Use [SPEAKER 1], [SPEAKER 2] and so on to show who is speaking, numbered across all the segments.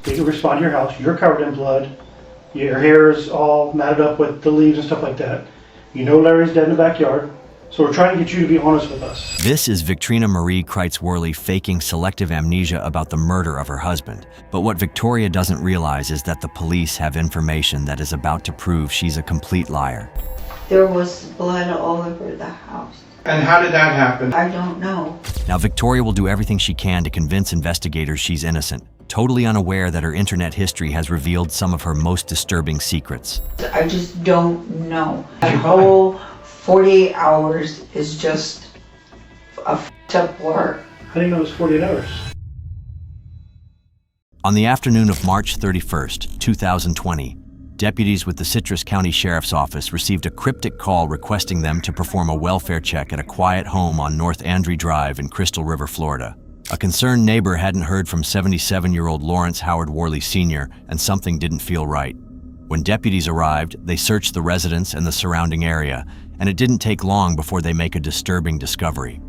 [SPEAKER 1] They respond to your house. You're covered in blood. Your hair is all matted up with the leaves and stuff like that. You know Larry's dead in the backyard. So we're trying to get you to be honest with us.
[SPEAKER 2] This is Victrina Crites-Worley faking selective amnesia about the murder of her husband. But what Victoria doesn't realize is that the police have information that is about to prove she's a complete liar.
[SPEAKER 3] There was blood all over the house.
[SPEAKER 1] And how did that happen?
[SPEAKER 3] I don't know.
[SPEAKER 2] Now, Victoria will do everything she can to convince investigators she's innocent, totally unaware that her internet history has revealed some of her most disturbing secrets.
[SPEAKER 3] I just don't know. The whole 48 hours is just a f***ed up blur.
[SPEAKER 1] How do you know it was 48 hours?
[SPEAKER 2] On the afternoon of March 31st, 2020, deputies with the Citrus County Sheriff's Office received a cryptic call requesting them to perform a welfare check at a quiet home on North Andre Drive in Crystal River, Florida. A concerned neighbor hadn't heard from 77-year-old Lawrence Worley Sr., and something didn't feel right. When deputies arrived, they searched the residence and the surrounding area, and it didn't take long before they make a disturbing discovery.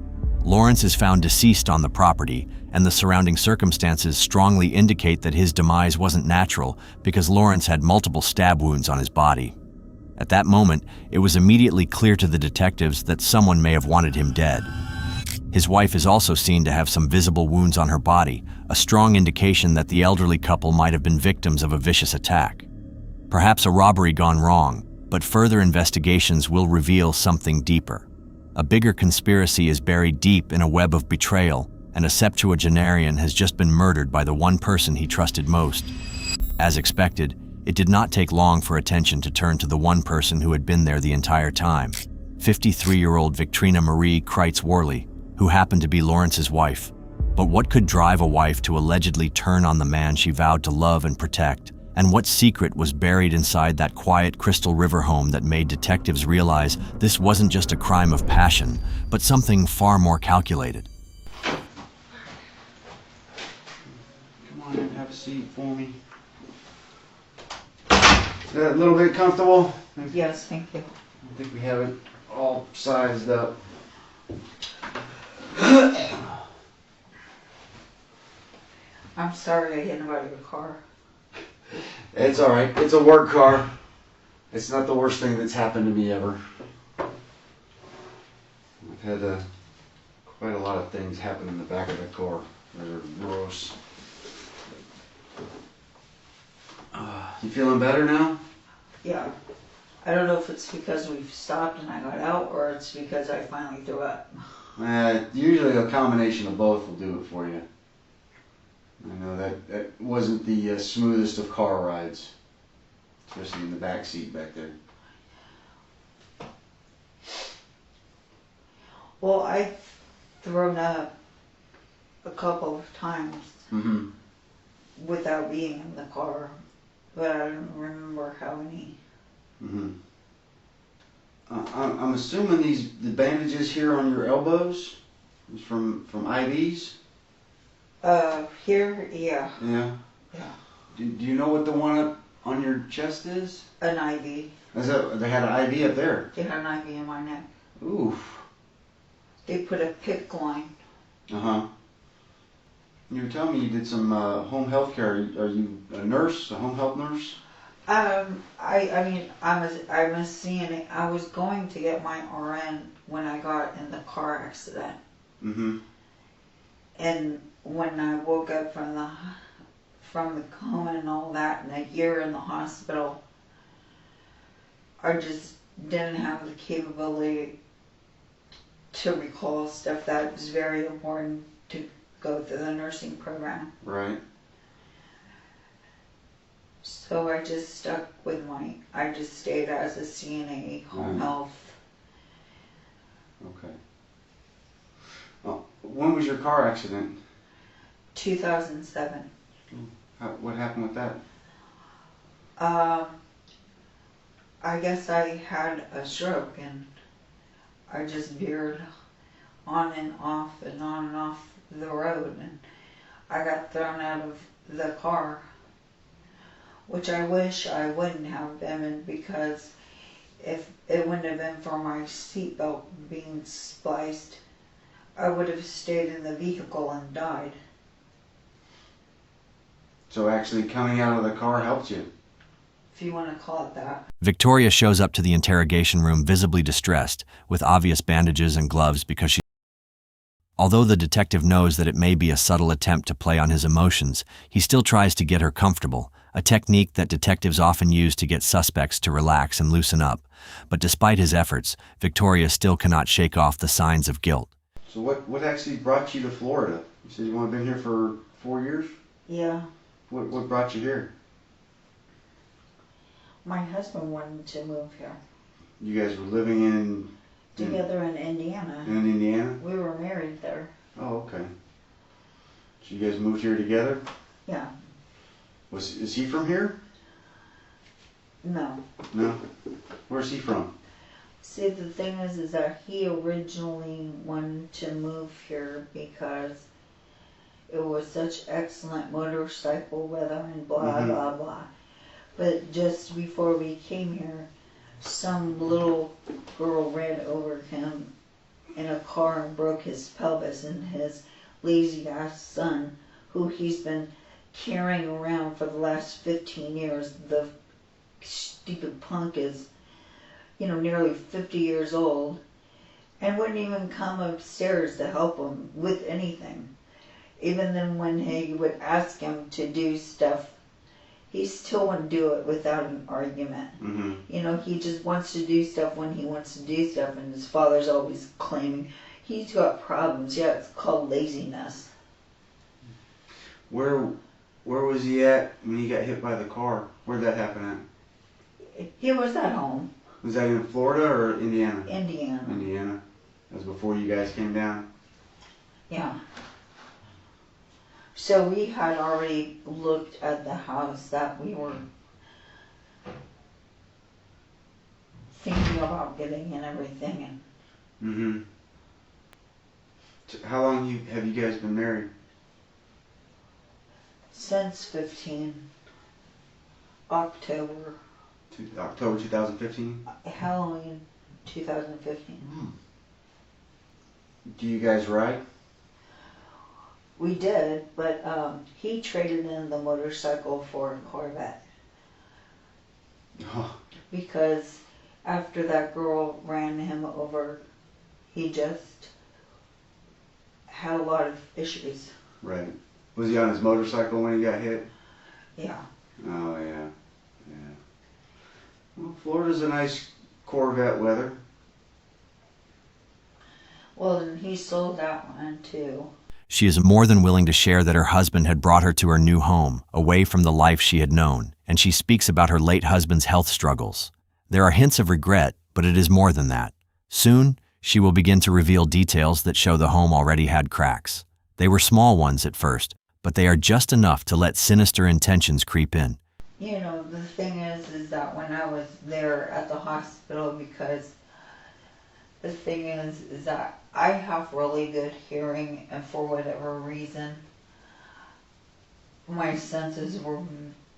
[SPEAKER 2] Lawrence is found deceased on the property, and the surrounding circumstances strongly indicate that his demise wasn't natural because Lawrence had multiple stab wounds on his body. At that moment, it was immediately clear to the detectives that someone may have wanted him dead. His wife is also seen to have some visible wounds on her body, a strong indication that the elderly couple might have been victims of a vicious attack. Perhaps a robbery gone wrong, but further investigations will reveal something deeper. A bigger conspiracy is buried deep in a web of betrayal, and a septuagenarian has just been murdered by the one person he trusted most. As expected, it did not take long for attention to turn to the one person who had been there the entire time, 53-year-old Victrina Crites-Worley, who happened to be Lawrence's wife. But what could drive a wife to allegedly turn on the man she vowed to love and protect? And what secret was buried inside that quiet Crystal River home that made detectives realize this wasn't just a crime of passion, but something far more calculated?
[SPEAKER 4] Come on in, have a seat for me. Is that a little bit comfortable?
[SPEAKER 3] Yes, thank you.
[SPEAKER 4] I think we have it all sized up.
[SPEAKER 3] I'm sorry I hit out of your car.
[SPEAKER 4] It's alright. It's a work car. It's not the worst thing that's happened to me ever. I've had quite a lot of things happen in the back of the car. They're gross. You feeling better now?
[SPEAKER 3] Yeah. I don't know if it's because we've stopped and I got out or it's because I finally threw up.
[SPEAKER 4] Usually a combination of both will do it for you. I know that wasn't the smoothest of car rides, especially in the back seat back there.
[SPEAKER 3] Well, I've thrown up a couple of times without being in the car, but I don't remember how many.
[SPEAKER 4] I'm assuming the bandages here on your elbows is from IVs?
[SPEAKER 3] Here, yeah.
[SPEAKER 4] Yeah.
[SPEAKER 3] Yeah.
[SPEAKER 4] Do you know what the one up on your chest is?
[SPEAKER 3] An IV.
[SPEAKER 4] They had an IV up there.
[SPEAKER 3] They had an IV in my neck.
[SPEAKER 4] Oof.
[SPEAKER 3] They put a PICC line.
[SPEAKER 4] Uh-huh. You were telling me you did some home health care. Are you a nurse, a home health nurse?
[SPEAKER 3] I mean, I'm a CNA. I was going to get my RN when I got in the car accident. And when I woke up from the coma and all that, and a year in the hospital, I just didn't have the capability to recall stuff that was very important to go through the nursing program.
[SPEAKER 4] Right.
[SPEAKER 3] So I just stuck with I just stayed as a CNA, home health.
[SPEAKER 4] Okay. Well, when was your car accident?
[SPEAKER 3] 2007.
[SPEAKER 4] What happened with that?
[SPEAKER 3] I guess I had a stroke and I just veered on and off the road, and I got thrown out of the car, which I wish I wouldn't have been in, because if it wouldn't have been for my seatbelt being spliced, I would have stayed in the vehicle and died.
[SPEAKER 4] So actually coming out of the car helped you?
[SPEAKER 3] if you want to call it that.
[SPEAKER 2] Victoria shows up to the interrogation room visibly distressed, with obvious bandages and gloves because she... Although the detective knows that it may be a subtle attempt to play on his emotions, he still tries to get her comfortable, a technique that detectives often use to get suspects to relax and loosen up. But despite his efforts, Victoria still cannot shake off the signs of guilt.
[SPEAKER 4] So what actually brought you to Florida? You said you only been here for 4 years?
[SPEAKER 3] Yeah.
[SPEAKER 4] What brought you here?
[SPEAKER 3] My husband wanted to move here.
[SPEAKER 4] You guys were living in
[SPEAKER 3] Together in Indiana.
[SPEAKER 4] in Indiana?
[SPEAKER 3] We were married there.
[SPEAKER 4] Oh, okay. So you guys moved here together?
[SPEAKER 3] Yeah.
[SPEAKER 4] Is he from here?
[SPEAKER 3] No.
[SPEAKER 4] No. Where's he from?
[SPEAKER 3] See, the thing is that he originally wanted to move here because it was such excellent motorcycle weather and blah, blah, blah. But just before we came here, some little girl ran over him in a car and broke his pelvis, and his lazy ass son, who he's been carrying around for the last 15 years, the stupid punk is, nearly 50 years old, and wouldn't even come upstairs to help him with anything. Even then when he would ask him to do stuff, he still wouldn't do it without an argument. He just wants to do stuff when he wants to do stuff, and his father's always claiming he's got problems. Yeah, it's called laziness.
[SPEAKER 4] Where was he at when he got hit by the car? Where'd that happen at?
[SPEAKER 3] He was at home.
[SPEAKER 4] Was that in Florida or Indiana?
[SPEAKER 3] Indiana.
[SPEAKER 4] Indiana. That was before you guys came down?
[SPEAKER 3] Yeah. So we had already looked at the house that we were thinking about getting and everything.
[SPEAKER 4] So how long have you guys been married?
[SPEAKER 3] Since 15 October,
[SPEAKER 4] October 2015?
[SPEAKER 3] Halloween 2015.
[SPEAKER 4] Do you guys ride?
[SPEAKER 3] We did, but he traded in the motorcycle for a Corvette.
[SPEAKER 4] Oh.
[SPEAKER 3] Because after that girl ran him over, he just had a lot of issues.
[SPEAKER 4] Right. Was he on his motorcycle when he got hit?
[SPEAKER 3] Yeah.
[SPEAKER 4] Oh, yeah. Yeah. Well, Florida's a nice Corvette weather.
[SPEAKER 3] Well, and he sold that one too.
[SPEAKER 2] She is more than willing to share that her husband had brought her to her new home, away from the life she had known, and she speaks about her late husband's health struggles. There are hints of regret, but it is more than that. Soon, she will begin to reveal details that show the home already had cracks. They were small ones at first, but they are just enough to let sinister intentions creep in.
[SPEAKER 3] The thing is that when I was there at the hospital, because the thing is that I have really good hearing, and for whatever reason, my senses were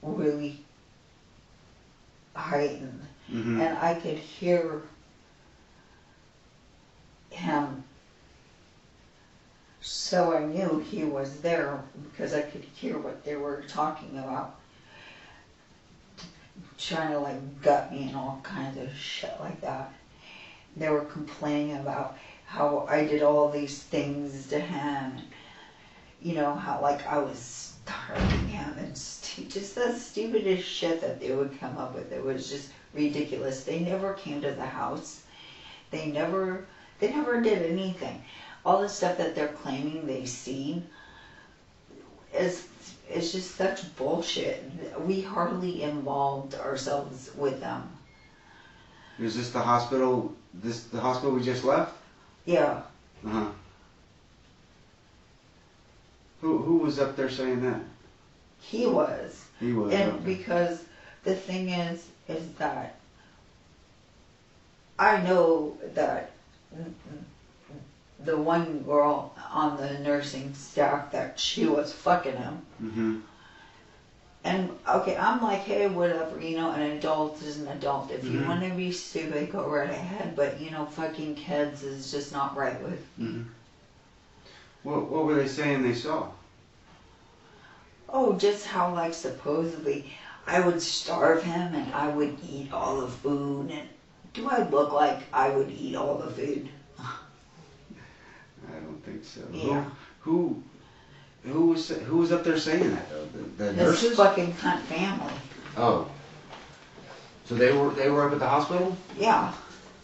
[SPEAKER 3] really heightened. And I could hear him. So I knew he was there because I could hear what they were talking about. Trying to gut me and all kinds of shit like that. They were complaining about how I did all these things to him. How I was starving him and just the stupidest shit that they would come up with. It was just ridiculous. They never came to the house. They never did anything. All the stuff that they're claiming they've seen is just such bullshit. We hardly involved ourselves with them.
[SPEAKER 4] Is this the hospital? The hospital we just left?
[SPEAKER 3] Yeah.
[SPEAKER 4] Who was up there saying that?
[SPEAKER 3] He was.
[SPEAKER 4] He was.
[SPEAKER 3] And
[SPEAKER 4] okay.
[SPEAKER 3] because the thing is that I know that the one girl on the nursing staff, that she was fucking him. And okay, I'm like, hey, whatever, an adult is an adult. If you want to be stupid, go right ahead. But fucking kids is just not right with.
[SPEAKER 4] What were they saying they saw?
[SPEAKER 3] Oh, just how like supposedly I would starve him and I would eat all the food. And do I look like I would eat all the food?
[SPEAKER 4] I don't think so.
[SPEAKER 3] Yeah.
[SPEAKER 4] Who was up there saying that though? The
[SPEAKER 3] His
[SPEAKER 4] nurses?
[SPEAKER 3] fucking cunt family.
[SPEAKER 4] Oh. So they were up at the hospital?
[SPEAKER 3] Yeah.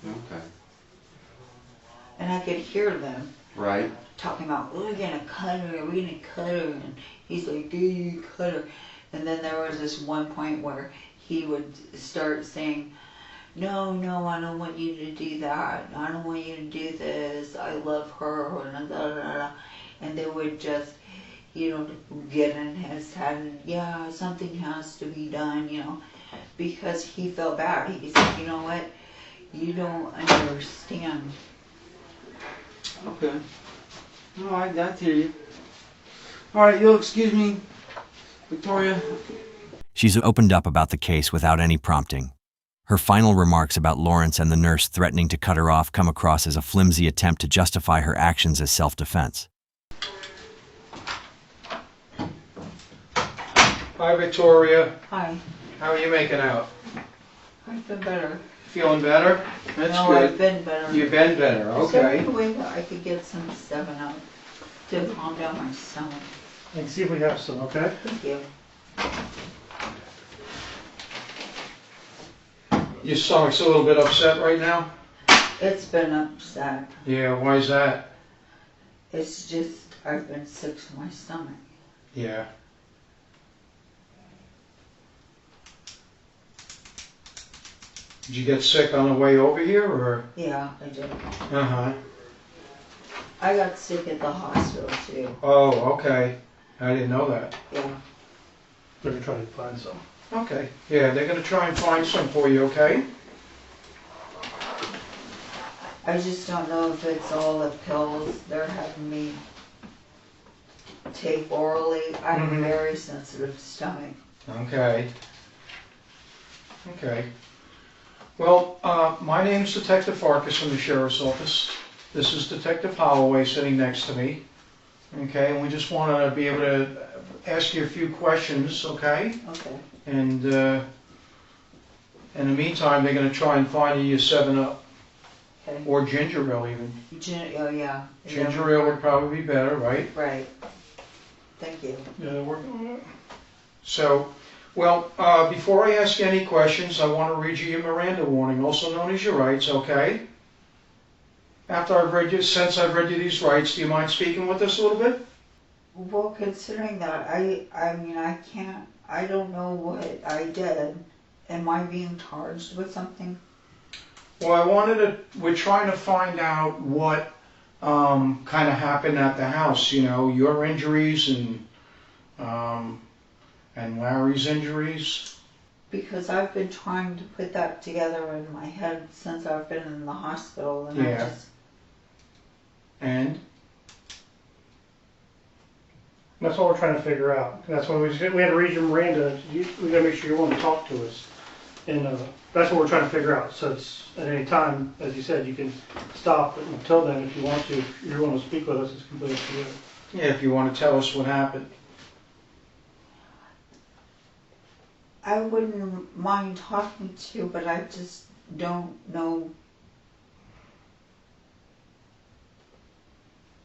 [SPEAKER 4] Okay.
[SPEAKER 3] And I could hear them
[SPEAKER 4] Right.
[SPEAKER 3] talking about, we're gonna cut her, we're gonna cut her. And he's like, yeah, you cut her. And then there was this one point where he would start saying, no, I don't want you to do that. I don't want you to do this. I love her. And they would just, get in his head and, yeah, something has to be done, because he felt bad. He said, you know what? You don't understand.
[SPEAKER 4] Okay. All right, I hear you. All right, you'll excuse me, Victoria.
[SPEAKER 2] She's opened up about the case without any prompting. Her final remarks about Lawrence and the nurse threatening to cut her off come across as a flimsy attempt to justify her actions as self-defense.
[SPEAKER 5] Hi, Victoria.
[SPEAKER 3] Hi.
[SPEAKER 5] How are you making out?
[SPEAKER 3] I've been better.
[SPEAKER 5] Feeling better? That's
[SPEAKER 3] no,
[SPEAKER 5] good.
[SPEAKER 3] I've been better.
[SPEAKER 5] You've been better,
[SPEAKER 3] Is there
[SPEAKER 5] okay.
[SPEAKER 3] any way that I could get some 7-Up to calm down my stomach?
[SPEAKER 1] And see if we have some, okay?
[SPEAKER 3] Thank you.
[SPEAKER 5] Your stomach's a little bit upset right now?
[SPEAKER 3] It's been upset.
[SPEAKER 5] Yeah, why is that?
[SPEAKER 3] It's just, I've been sick to my stomach.
[SPEAKER 5] Yeah. Did you get sick on the way over here, or?
[SPEAKER 3] Yeah, I did.
[SPEAKER 5] Uh-huh.
[SPEAKER 3] I got sick at the hospital too.
[SPEAKER 5] Oh, okay. I didn't know that.
[SPEAKER 3] Yeah.
[SPEAKER 1] We're gonna try to find some.
[SPEAKER 5] Okay. Yeah, they're gonna try and find some for you, okay?
[SPEAKER 3] I just don't know if it's all the pills they're having me take orally. I have a
[SPEAKER 5] Mhm.
[SPEAKER 3] very sensitive stomach.
[SPEAKER 5] Okay. Okay. Well, my name's Detective Farkas from the Sheriff's Office. This is Detective Holloway sitting next to me. Okay, and we just want to be able to ask you a few questions, okay?
[SPEAKER 3] Okay.
[SPEAKER 5] And in the meantime, they're going to try and find you your 7-Up.
[SPEAKER 3] Okay.
[SPEAKER 5] Or ginger ale even.
[SPEAKER 3] Oh yeah.
[SPEAKER 5] Ginger ale would probably be better, right?
[SPEAKER 3] Right. Thank you.
[SPEAKER 1] Yeah, they're working on it.
[SPEAKER 5] So, well, before I ask any questions, I want to read you your Miranda warning, also known as your rights, okay? Since I've read you these rights, do you mind speaking with us a little bit?
[SPEAKER 3] Well, considering that, I mean, I don't know what I did. Am I being charged with something?
[SPEAKER 5] Well, we're trying to find out what kind of happened at the house, your injuries and Larry's injuries.
[SPEAKER 3] Because I've been trying to put that together in my head since I've been in the hospital, and
[SPEAKER 5] Yeah. And?
[SPEAKER 1] That's what we're trying to figure out. That's why we had to read your Miranda. We gotta make sure you want to talk to us. And that's what we're trying to figure out. So it's at any time, as you said, you can stop. But until then, if you want to, if you want to speak with us, it's completely up to you.
[SPEAKER 5] Yeah, if you want to tell us what happened.
[SPEAKER 3] I wouldn't mind talking to you, but I just don't know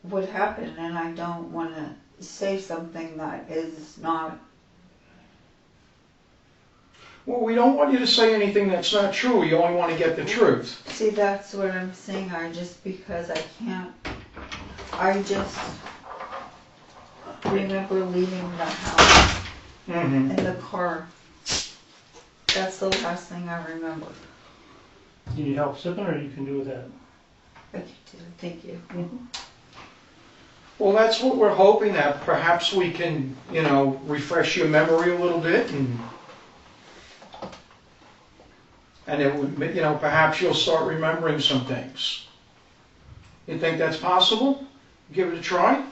[SPEAKER 3] what happened, and I don't want to say something that is not.
[SPEAKER 5] Well, we don't want you to say anything that's not true. We only want to get the truth.
[SPEAKER 3] See, that's what I'm saying. Because I can't. I just remember leaving the house
[SPEAKER 5] Mm-hmm.
[SPEAKER 3] in the car. That's the last thing I remember.
[SPEAKER 1] You need help sipping, or you can do with that?
[SPEAKER 3] I can do it. Thank you.
[SPEAKER 5] Well, that's what we're hoping, that perhaps we can, refresh your memory a little bit, and it would, perhaps you'll start remembering some things. You think that's possible? Give it a try?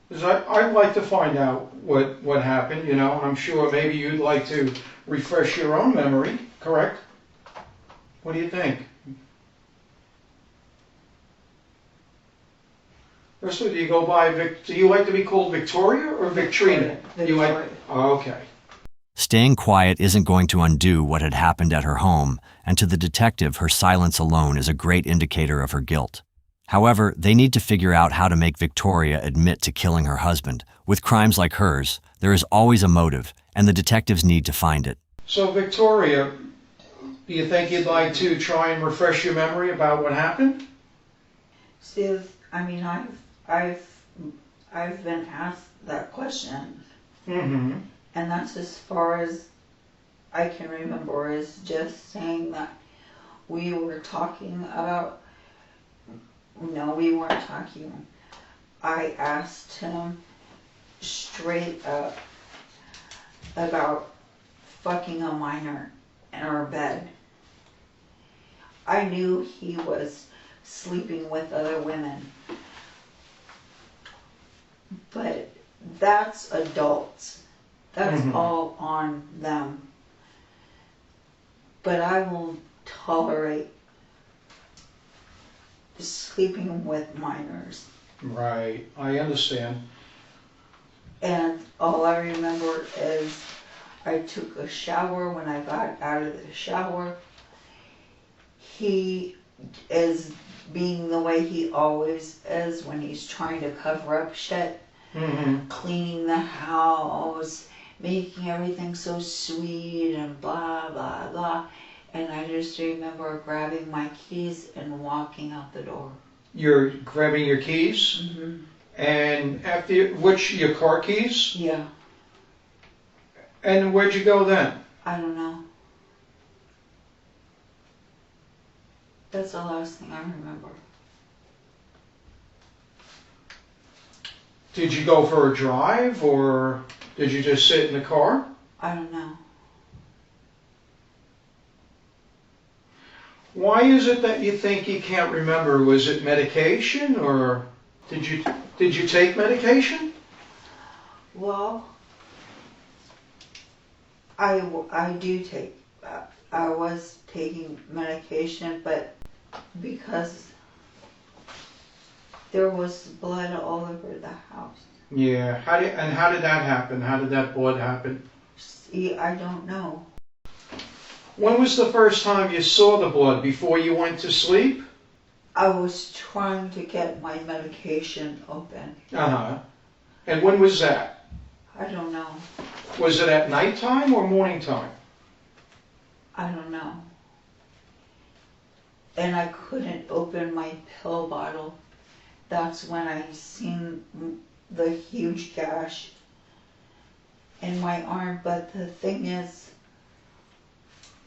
[SPEAKER 5] Because I'd like to find out what happened, and I'm sure maybe you'd like to refresh your own memory, correct? What do you think? First, do you go by do you like to be called Victoria or Victrina? You like?
[SPEAKER 3] Victoria.
[SPEAKER 5] Oh, okay.
[SPEAKER 2] Staying quiet isn't going to undo what had happened at her home, and to the detective, her silence alone is a great indicator of her guilt. However, they need to figure out how to make Victoria admit to killing her husband. With crimes like hers, there is always a motive, and the detectives need to find it.
[SPEAKER 5] So, Victoria, do you think you'd like to try and refresh your memory about what happened?
[SPEAKER 3] See, I mean, I've been asked that question,
[SPEAKER 5] Mm-hmm.
[SPEAKER 3] and that's as far as I can remember, is just saying that we were talking about. No, we weren't talking. I asked him straight up about fucking a minor in our bed. I knew he was sleeping with other women, but that's adults. That's all on them. But I will tolerate sleeping with minors.
[SPEAKER 5] Right, I understand.
[SPEAKER 3] And all I remember is I took a shower. When I got out of the shower, he is being the way he always is when he's trying to cover up shit, cleaning the house, making everything so sweet and blah, blah, blah. And I just remember grabbing my keys and walking out the door.
[SPEAKER 5] You're grabbing your keys?
[SPEAKER 3] Mm-hmm.
[SPEAKER 5] And after your car keys?
[SPEAKER 3] Yeah,
[SPEAKER 5] And where'd you go then?
[SPEAKER 3] I don't know. That's the last thing I remember.
[SPEAKER 5] Did you go for a drive or did you just sit in the car?
[SPEAKER 3] I don't know.
[SPEAKER 5] Why is it that you think you can't remember? Was it medication or did you take medication?
[SPEAKER 3] Well, I do take, I was taking medication, but because there was blood all over the house.
[SPEAKER 5] Yeah. How did that happen? How did that blood happen?
[SPEAKER 3] See, I don't know.
[SPEAKER 5] When was the first time you saw the blood? Before you went to sleep?
[SPEAKER 3] I was trying to get my medication open.
[SPEAKER 5] Uh-huh. And when was that?
[SPEAKER 3] I don't know.
[SPEAKER 5] Was it at nighttime or morning time?
[SPEAKER 3] I don't know. And I couldn't open my pill bottle. That's when I seen the huge gash in my arm. But the thing is,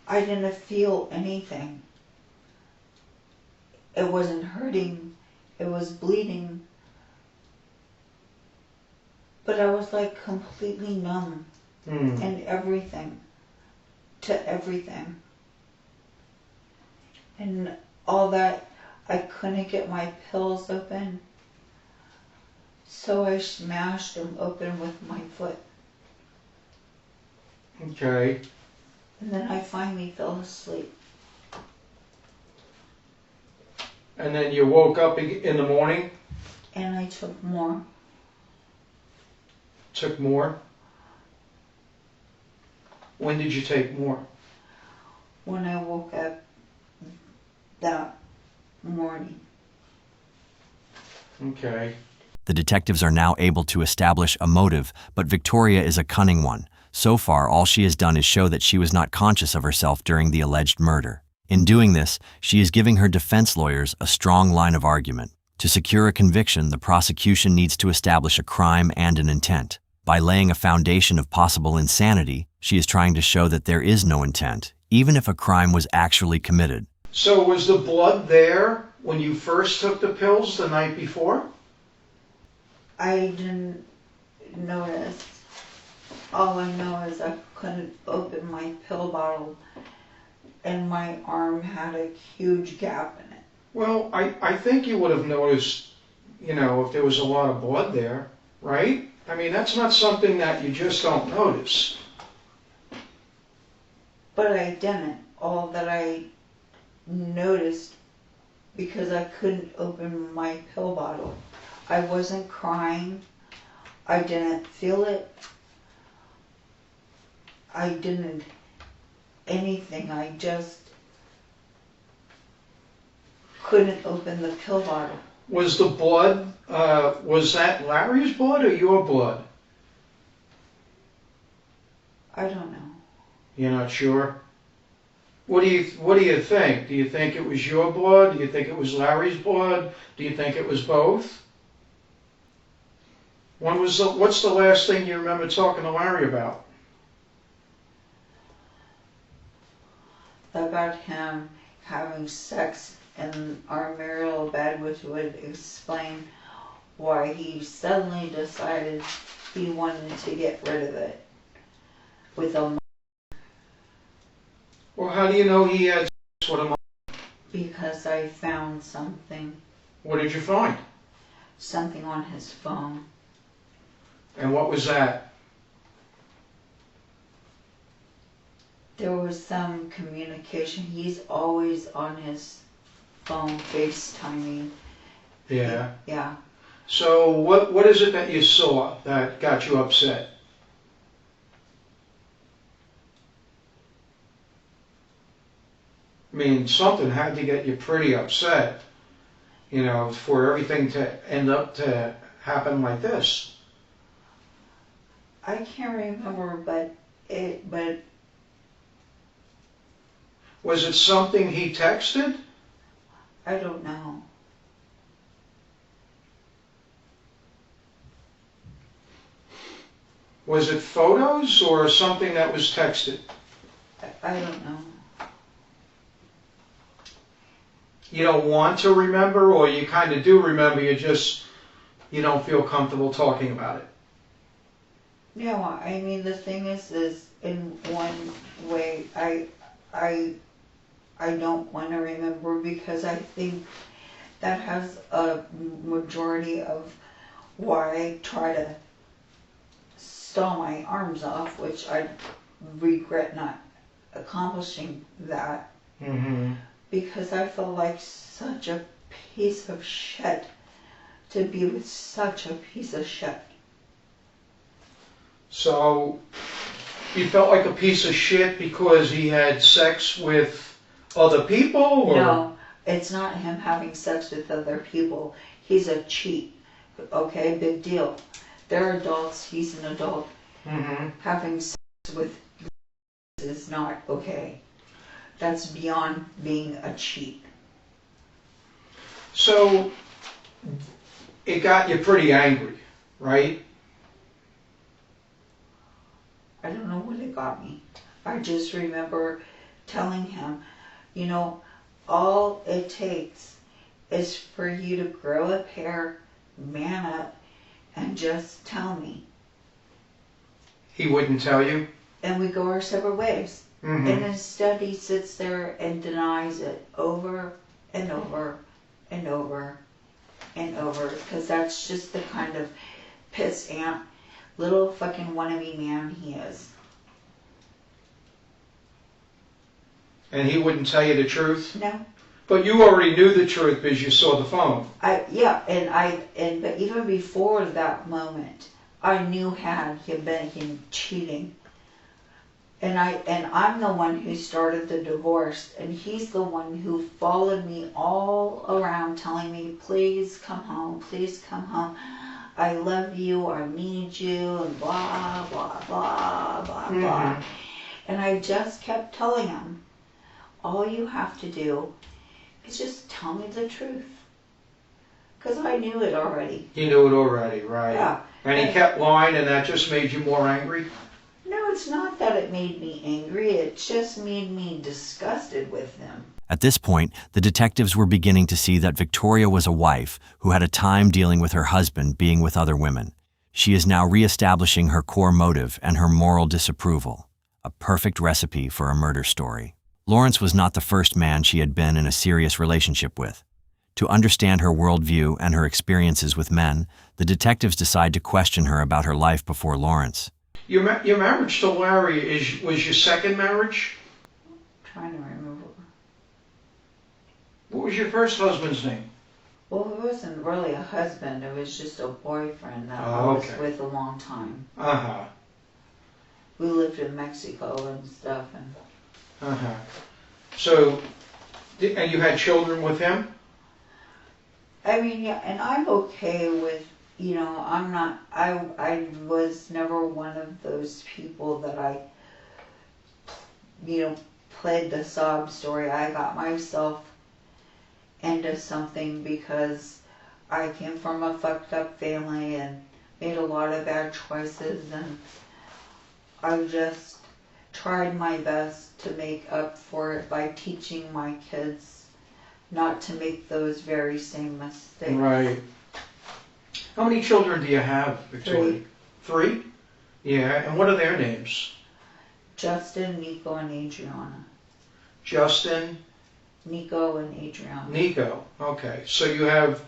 [SPEAKER 3] I didn't feel anything. It wasn't hurting. It was bleeding. But I was like completely numb and everything, to everything. And all that, I couldn't get my pills open. So I smashed them open with my foot.
[SPEAKER 5] Okay.
[SPEAKER 3] And then I finally fell asleep.
[SPEAKER 5] And then you woke up in the morning?
[SPEAKER 3] And I took more.
[SPEAKER 5] Took more? When did you take more?
[SPEAKER 3] When I woke up that morning.
[SPEAKER 5] Okay.
[SPEAKER 2] The detectives are now able to establish a motive, but Victoria is a cunning one. So far, all she has done is show that she was not conscious of herself during the alleged murder. In doing this, she is giving her defense lawyers a strong line of argument. To secure a conviction, the prosecution needs to establish a crime and an intent. By laying a foundation of possible insanity, she is trying to show that there is no intent, even if a crime was actually committed.
[SPEAKER 5] So was the blood there when you first took the pills the night before?
[SPEAKER 3] I didn't notice. All I know is I couldn't open my pill bottle and my arm had a huge gap in it.
[SPEAKER 5] Well, I think you would have noticed, if there was a lot of blood there, right? I mean, that's not something that you just don't notice.
[SPEAKER 3] But I didn't. All that I noticed, because I couldn't open my pill bottle, I wasn't crying. I didn't feel it. I didn't anything. I just couldn't open the pill bottle.
[SPEAKER 5] Was the blood, was that Larry's blood or your blood?
[SPEAKER 3] I don't know.
[SPEAKER 5] You're not sure? What do you think? Do you think it was your blood? Do you think it was Larry's blood? Do you think it was both? What's the last thing you remember talking to Larry about?
[SPEAKER 3] About him having sex in our marital bed, which would explain why he suddenly decided he wanted to get rid of it with a.
[SPEAKER 5] Well, how do you know he had sex with him?
[SPEAKER 3] Because I found something.
[SPEAKER 5] What did you find?
[SPEAKER 3] Something on his phone.
[SPEAKER 5] And what was that?
[SPEAKER 3] There was some communication. He's always on his phone FaceTiming.
[SPEAKER 5] Yeah.
[SPEAKER 3] Yeah.
[SPEAKER 5] So what is it that you saw that got you upset? I mean, something had to get you pretty upset, you know, for everything to end up to happen like this.
[SPEAKER 3] I can't remember, but
[SPEAKER 5] Was it something he texted?
[SPEAKER 3] I don't know.
[SPEAKER 5] Was it photos or something that was texted?
[SPEAKER 3] I don't know.
[SPEAKER 5] You don't want to remember, or you kind of do remember, you don't feel comfortable talking about it?
[SPEAKER 3] No, I mean, the thing is in one way, I don't want to remember, because I think that has a majority of why I try to saw my arms off, which I regret not accomplishing that.
[SPEAKER 5] Mm-hmm.
[SPEAKER 3] Because I felt like such a piece of shit to be with such a piece of shit.
[SPEAKER 5] So, you felt like a piece of shit because he had sex with other people? Or?
[SPEAKER 3] No, it's not him having sex with other people. He's a cheat. Okay, big deal. They're adults, he's an adult.
[SPEAKER 5] Mm-hmm.
[SPEAKER 3] Having sex with is not okay. That's beyond being a cheat.
[SPEAKER 5] So, it got you pretty angry, right?
[SPEAKER 3] I don't know what it got me. I just remember telling him, you know, all it takes is for you to grow a pair, man up, and just tell me.
[SPEAKER 5] He wouldn't tell you?
[SPEAKER 3] And we go our separate ways.
[SPEAKER 5] Mm-hmm.
[SPEAKER 3] And instead he sits there and denies it over and over and over and over, because that's just the kind of piss ant, little fucking wannabe man he is.
[SPEAKER 5] And he wouldn't tell you the truth?
[SPEAKER 3] No.
[SPEAKER 5] But you already knew the truth because you saw the phone.
[SPEAKER 3] But even before that moment, I knew had he been him cheating. And I'm the one who started the divorce, and he's the one who followed me all around telling me, please come home, I love you, I need you, and blah, blah, blah, blah,
[SPEAKER 5] Mm-hmm.
[SPEAKER 3] blah. And I just kept telling him, all you have to do is just tell me the truth. Because I knew it already.
[SPEAKER 5] You knew it already, right?
[SPEAKER 3] Yeah.
[SPEAKER 5] And he kept lying, and that just made you more angry?
[SPEAKER 3] No, it's not that it made me angry. It just made me disgusted with him.
[SPEAKER 2] At this point, the detectives were beginning to see that Victoria was a wife who had a time dealing with her husband being with other women. She is now reestablishing her core motive and her moral disapproval, a perfect recipe for a murder story. Lawrence was not the first man she had been in a serious relationship with. To understand her worldview and her experiences with men, the detectives decide to question her about her life before Lawrence.
[SPEAKER 5] Your marriage to Larry was your second marriage?
[SPEAKER 3] I'm trying to remember.
[SPEAKER 5] What was your first husband's name?
[SPEAKER 3] Well, it wasn't really a husband, it was just a boyfriend that I
[SPEAKER 5] Oh,
[SPEAKER 3] was
[SPEAKER 5] okay.
[SPEAKER 3] with a long time.
[SPEAKER 5] Uh-huh.
[SPEAKER 3] We lived in Mexico and stuff, and
[SPEAKER 5] Uh-huh. So, and you had children with him?
[SPEAKER 3] I mean, yeah, and I'm okay with, I'm not, I was never one of those people that played the sob story. I got myself into something because I came from a fucked up family and made a lot of bad choices, and I just tried my best to make up for it by teaching my kids not to make those very same mistakes.
[SPEAKER 5] Right. How many children do you have, Victoria? 3? Yeah, and what are their names?
[SPEAKER 3] Justin, Nico, and Adriana.
[SPEAKER 5] Justin,
[SPEAKER 3] Nico and Adriana.
[SPEAKER 5] Nico. Okay, so you have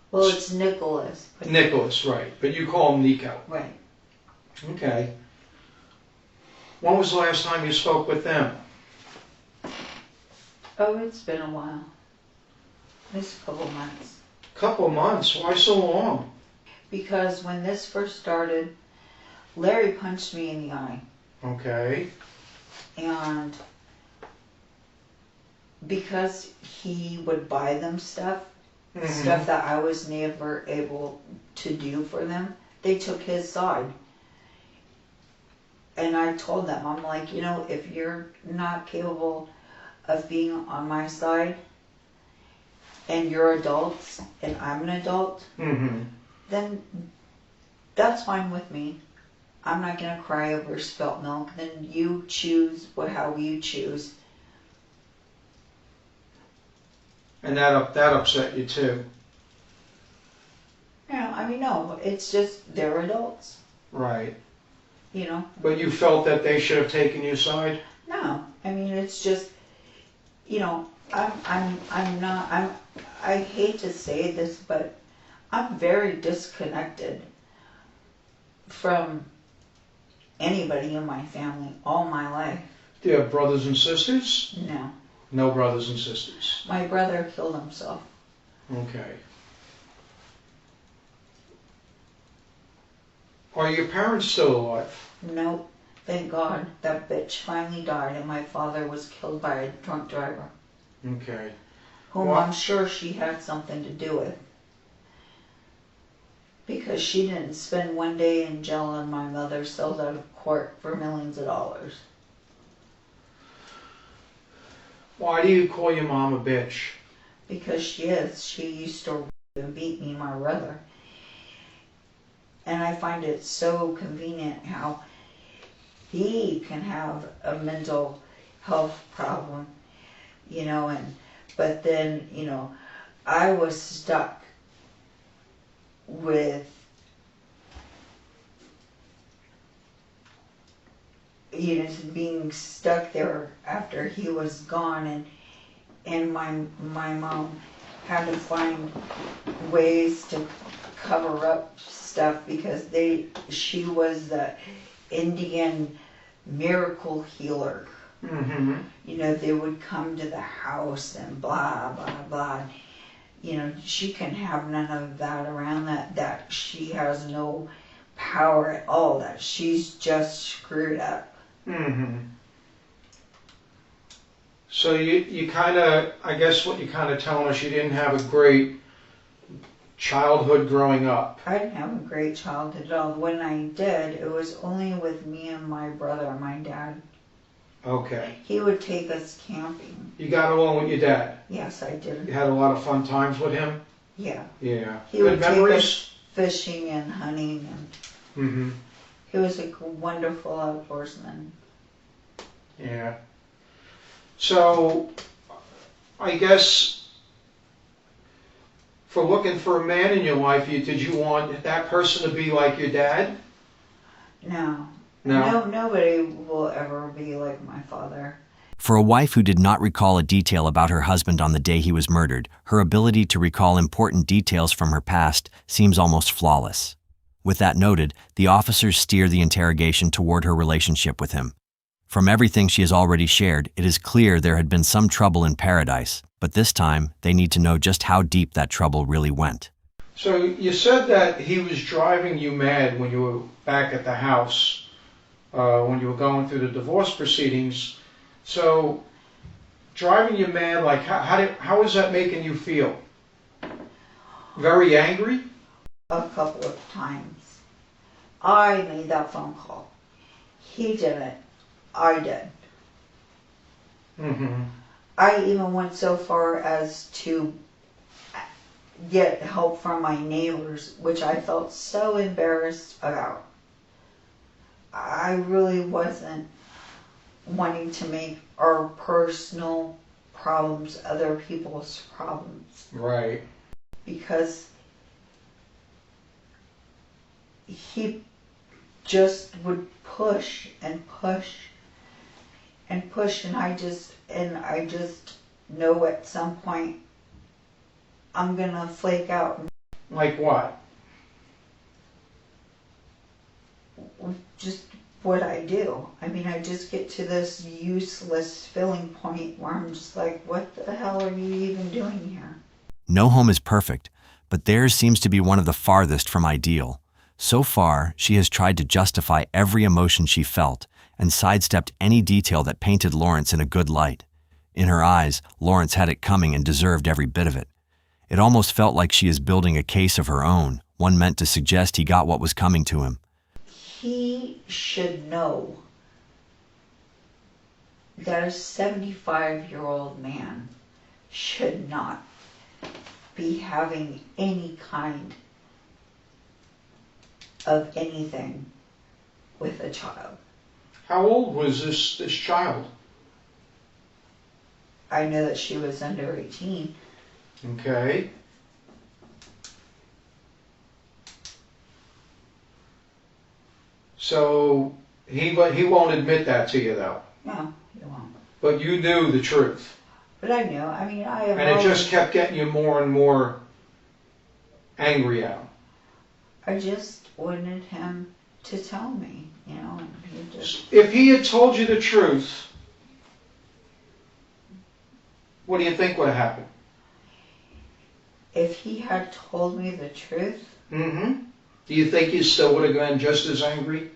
[SPEAKER 3] Well, it's Nicholas.
[SPEAKER 5] Nicholas, right, but you call him Nico.
[SPEAKER 3] Right.
[SPEAKER 5] Okay. When was the last time you spoke with them?
[SPEAKER 3] Oh, it's been a while. At least a couple months.
[SPEAKER 5] Couple of months. Why so long?
[SPEAKER 3] Because when this first started, Larry punched me in the eye.
[SPEAKER 5] Okay.
[SPEAKER 3] And because he would buy them stuff that I was never able to do for them, they took his side. And I told them, I'm like, if you're not capable of being on my side, and you're adults, and I'm an adult, then that's fine with me. I'm not going to cry over spilt milk. Then you choose how you choose.
[SPEAKER 5] And that upset you too.
[SPEAKER 3] No, it's just they're adults,
[SPEAKER 5] Right.
[SPEAKER 3] But
[SPEAKER 5] you felt that they should have taken your side?
[SPEAKER 3] No, it's just, I hate to say this, but I'm very disconnected from anybody in my family all my life.
[SPEAKER 5] Do you have brothers and sisters?
[SPEAKER 3] No.
[SPEAKER 5] No brothers and sisters.
[SPEAKER 3] My brother killed himself.
[SPEAKER 5] Okay. Are your parents still alive?
[SPEAKER 3] Nope. Thank God that bitch finally died and my father was killed by a drunk driver.
[SPEAKER 5] Okay.
[SPEAKER 3] Whom
[SPEAKER 5] Well,
[SPEAKER 3] I'm sure she had something to do with. Because she didn't spend one day in jail and my mother sold out of court for millions of dollars.
[SPEAKER 5] why do you call your mom a bitch?
[SPEAKER 3] Because she is. She used to beat me, my brother. And I find it so convenient how he can have a mental health problem, but then, I was stuck with, being stuck there after he was gone, and my mom had to find ways to cover up stuff because she was the Indian miracle healer. They would come to the house and blah, blah, blah. She can have none of that around that she has no power at all, that she's just screwed up.
[SPEAKER 5] So you kind of, I guess what you kind of telling us, you didn't have a great childhood growing up.
[SPEAKER 3] I didn't have a great childhood at all. When I did, it was only with me and my brother and my dad.
[SPEAKER 5] Okay.
[SPEAKER 3] He would take us camping.
[SPEAKER 5] You got along with your dad?
[SPEAKER 3] Yes, I did.
[SPEAKER 5] You had a lot of fun times with him?
[SPEAKER 3] Yeah.
[SPEAKER 5] Yeah.
[SPEAKER 3] He
[SPEAKER 5] Good
[SPEAKER 3] would
[SPEAKER 5] memories?
[SPEAKER 3] take us fishing and hunting, and he was a wonderful outdoorsman.
[SPEAKER 5] Yeah. So, I guess for looking for a man in your life, did you want that person to be like your dad?
[SPEAKER 3] No.
[SPEAKER 5] No?
[SPEAKER 3] Nobody will ever be like my father.
[SPEAKER 2] For a wife who did not recall a detail about her husband on the day he was murdered, her ability to recall important details from her past seems almost flawless. With that noted, the officers steer the interrogation toward her relationship with him. From everything she has already shared, it is clear there had been some trouble in paradise, But this time, they need to know just how deep that trouble really went.
[SPEAKER 5] So you said that he was driving you mad when you were back at the house, when you were going through the divorce proceedings. So driving you mad, like how is that making you feel? Very angry?
[SPEAKER 3] A couple of times. I made that phone call. He didn't. I did.
[SPEAKER 5] Mm-hmm.
[SPEAKER 3] I even went so far as to get help from my neighbors, which I felt so embarrassed about. I really wasn't wanting to make our personal problems other people's problems.
[SPEAKER 5] Right.
[SPEAKER 3] Because he just would push and push and push, and I just know at some point I'm gonna flake out.
[SPEAKER 5] Like what?
[SPEAKER 3] Just what I do. I mean, I just get to this useless filling point where I'm just like, what the hell are you even doing here?
[SPEAKER 2] No home is perfect, but theirs seems to be one of the farthest from ideal. So far, she has tried to justify every emotion she felt and sidestepped any detail that painted Lawrence in a good light. In her eyes, Lawrence had it coming and deserved every bit of it. It almost felt like she is building a case of her own, one meant to suggest he got what was coming to him.
[SPEAKER 3] He should know that a 75-year-old man should not be having any kind of anything with a child.
[SPEAKER 5] How old was this child?
[SPEAKER 3] I know that she was under 18.
[SPEAKER 5] Okay. So he won't admit that to you, though.
[SPEAKER 3] No, you won't.
[SPEAKER 5] But you knew the truth.
[SPEAKER 3] But I knew. I mean, I have
[SPEAKER 5] And it
[SPEAKER 3] always,
[SPEAKER 5] just kept getting you more and more angry at him.
[SPEAKER 3] I just wanted him to tell me, you know, and he just...
[SPEAKER 5] If he had told you the truth, what do you think would have happened?
[SPEAKER 3] If he had told me the truth,
[SPEAKER 5] Mm-hmm. Do you think you still would have been just as angry?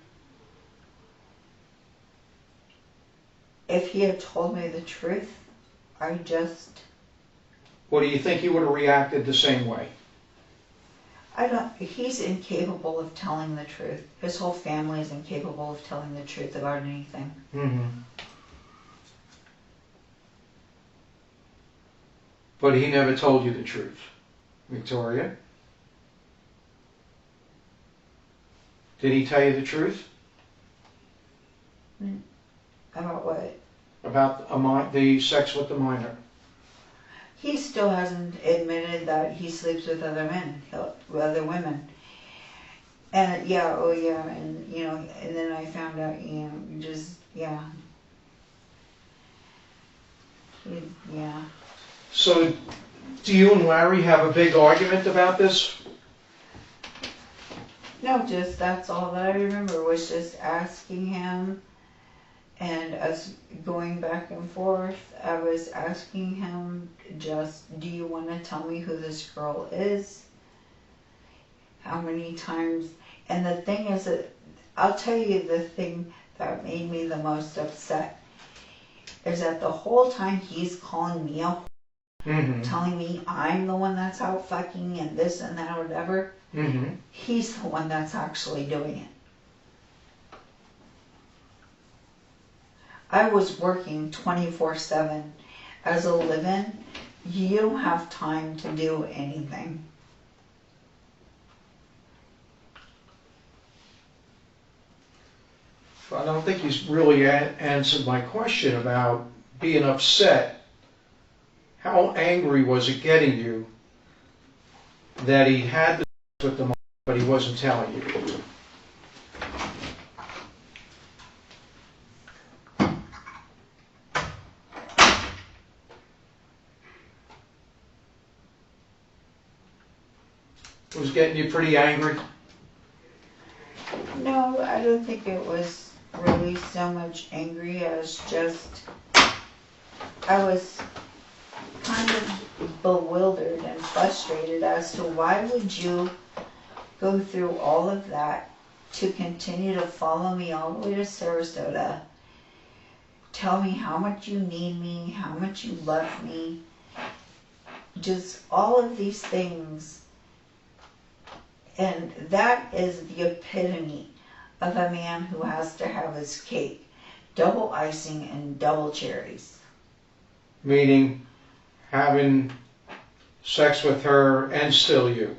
[SPEAKER 3] if he had told me the truth, I just...
[SPEAKER 5] Or do you think he would have reacted the same way?
[SPEAKER 3] He's incapable of telling the truth. His whole family is incapable of telling the truth about anything.
[SPEAKER 5] Mm-hmm. But he never told you the truth. Victoria? Did he tell you the truth?
[SPEAKER 3] About what?
[SPEAKER 5] About the sex with the minor?
[SPEAKER 3] He still hasn't admitted that he sleeps with other men, other women. And yeah, oh yeah, and you know, and then I found out, you know, just, yeah. Yeah.
[SPEAKER 5] So, do you and Larry have a big argument about this?
[SPEAKER 3] No, just that's all that I remember was just asking him and us going back and forth. I was asking him just, do you want to tell me who this girl is? How many times? And the thing is that, I'll tell you the thing that made me the most upset is that the whole time he's calling me a
[SPEAKER 5] Mm-hmm.
[SPEAKER 3] telling me I'm the one that's out fucking and this and that or whatever,
[SPEAKER 5] Mm-hmm.
[SPEAKER 3] he's the one that's actually doing it. I was working 24/7 as a live-in. You don't have time to do anything.
[SPEAKER 5] I don't think he's really answered my question about being upset. How angry was it getting you that he had the sex with the minor, but he wasn't telling you? It was getting you pretty angry?
[SPEAKER 3] No, I don't think it was really so much angry as just, I was kind of bewildered and frustrated as to why would you go through all of that to continue to follow me all the way to Sarasota, tell me how much you need me, how much you love me, just all of these things. And that is the epitome of a man who has to have his cake, double icing and double cherries.
[SPEAKER 5] Meaning having sex with her and still you.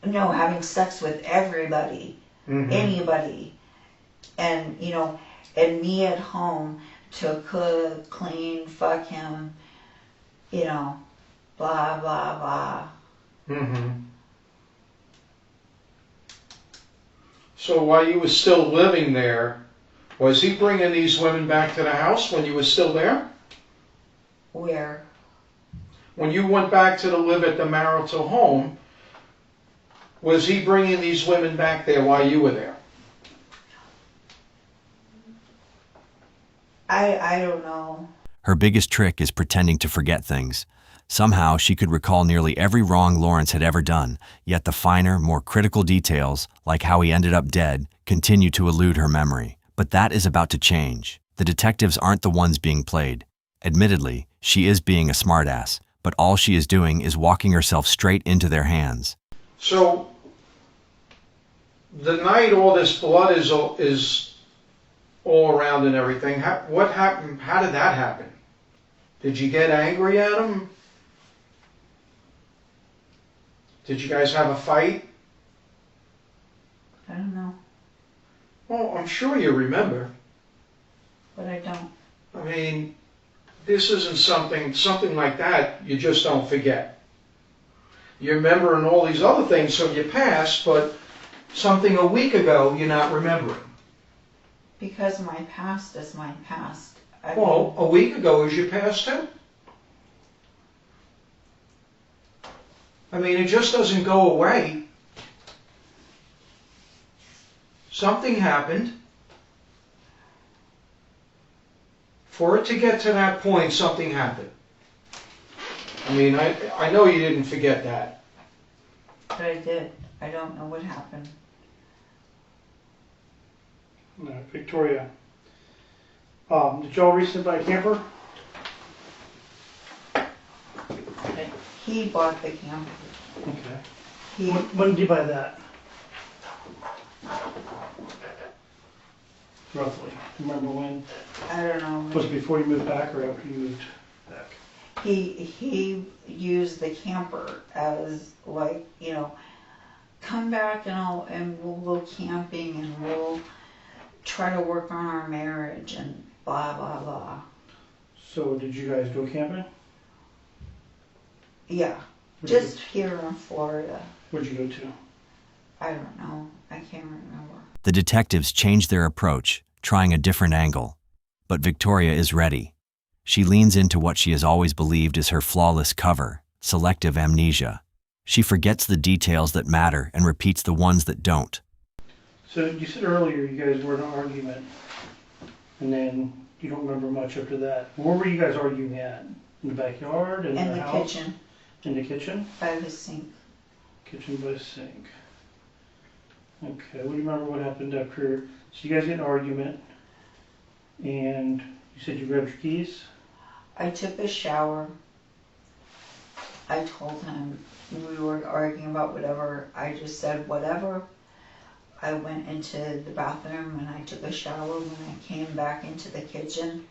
[SPEAKER 3] No, having sex with everybody, anybody. And, you know, and me at home to cook, clean, fuck him, you know, blah, blah, blah.
[SPEAKER 5] So while you were still living there, was he bringing these women back to the house when you were still there?
[SPEAKER 3] Where?
[SPEAKER 5] When you went back to live at the marital home, was he bringing these women back there while you were there?
[SPEAKER 3] I don't know.
[SPEAKER 2] Her biggest trick is pretending to forget things. Somehow, she could recall nearly every wrong Lawrence had ever done, yet the finer, more critical details, like how he ended up dead, continue to elude her memory. But that is about to change. The detectives aren't the ones being played. Admittedly, she is being a smartass, but all she is doing is walking herself straight into their hands.
[SPEAKER 5] So, the night all this blood is all around and everything, what happened? How did that happen? Did you get angry at him? Did you guys have a fight?
[SPEAKER 3] I don't know.
[SPEAKER 5] Well, I'm sure you remember.
[SPEAKER 3] But I don't.
[SPEAKER 5] I mean, this isn't something like that you just don't forget. You remember all these other things from your past, but something a week ago you're not remembering.
[SPEAKER 3] Because my past is my past.
[SPEAKER 5] Well, a week ago is your past too. I mean, it just doesn't go away. Something happened. For it to get to that point, something happened. I mean, I know you didn't forget that.
[SPEAKER 3] But I did. I don't know what happened.
[SPEAKER 1] No, Victoria. Did y'all recently buy a camper?
[SPEAKER 3] He bought the camper.
[SPEAKER 1] Okay. When did you buy that? Roughly. Do you remember when?
[SPEAKER 3] I don't know.
[SPEAKER 1] Was it before you moved back or after you moved back?
[SPEAKER 3] He used the camper as like, you know, come back and we'll go camping and we'll try to work on our marriage and blah blah blah.
[SPEAKER 1] So did you guys go camping?
[SPEAKER 3] Yeah, just here in Florida.
[SPEAKER 1] Where'd you go to?
[SPEAKER 3] I don't know. I can't remember.
[SPEAKER 2] The detectives change their approach, trying a different angle. But Victoria is ready. She leans into what she has always believed is her flawless cover, selective amnesia. She forgets the details that matter and repeats the ones that don't.
[SPEAKER 1] So you said earlier you guys were in an argument, and then you don't remember much after that. Where were you guys arguing at? In the backyard? In the house?
[SPEAKER 3] Kitchen.
[SPEAKER 1] In the kitchen?
[SPEAKER 3] By the sink.
[SPEAKER 1] Kitchen by the sink. Okay, what do you remember what happened after? So you guys get in an argument, and you said you grabbed your keys?
[SPEAKER 3] I took a shower. I told him we were arguing about whatever. I just said whatever. I went into the bathroom and I took a shower when I came back into the kitchen.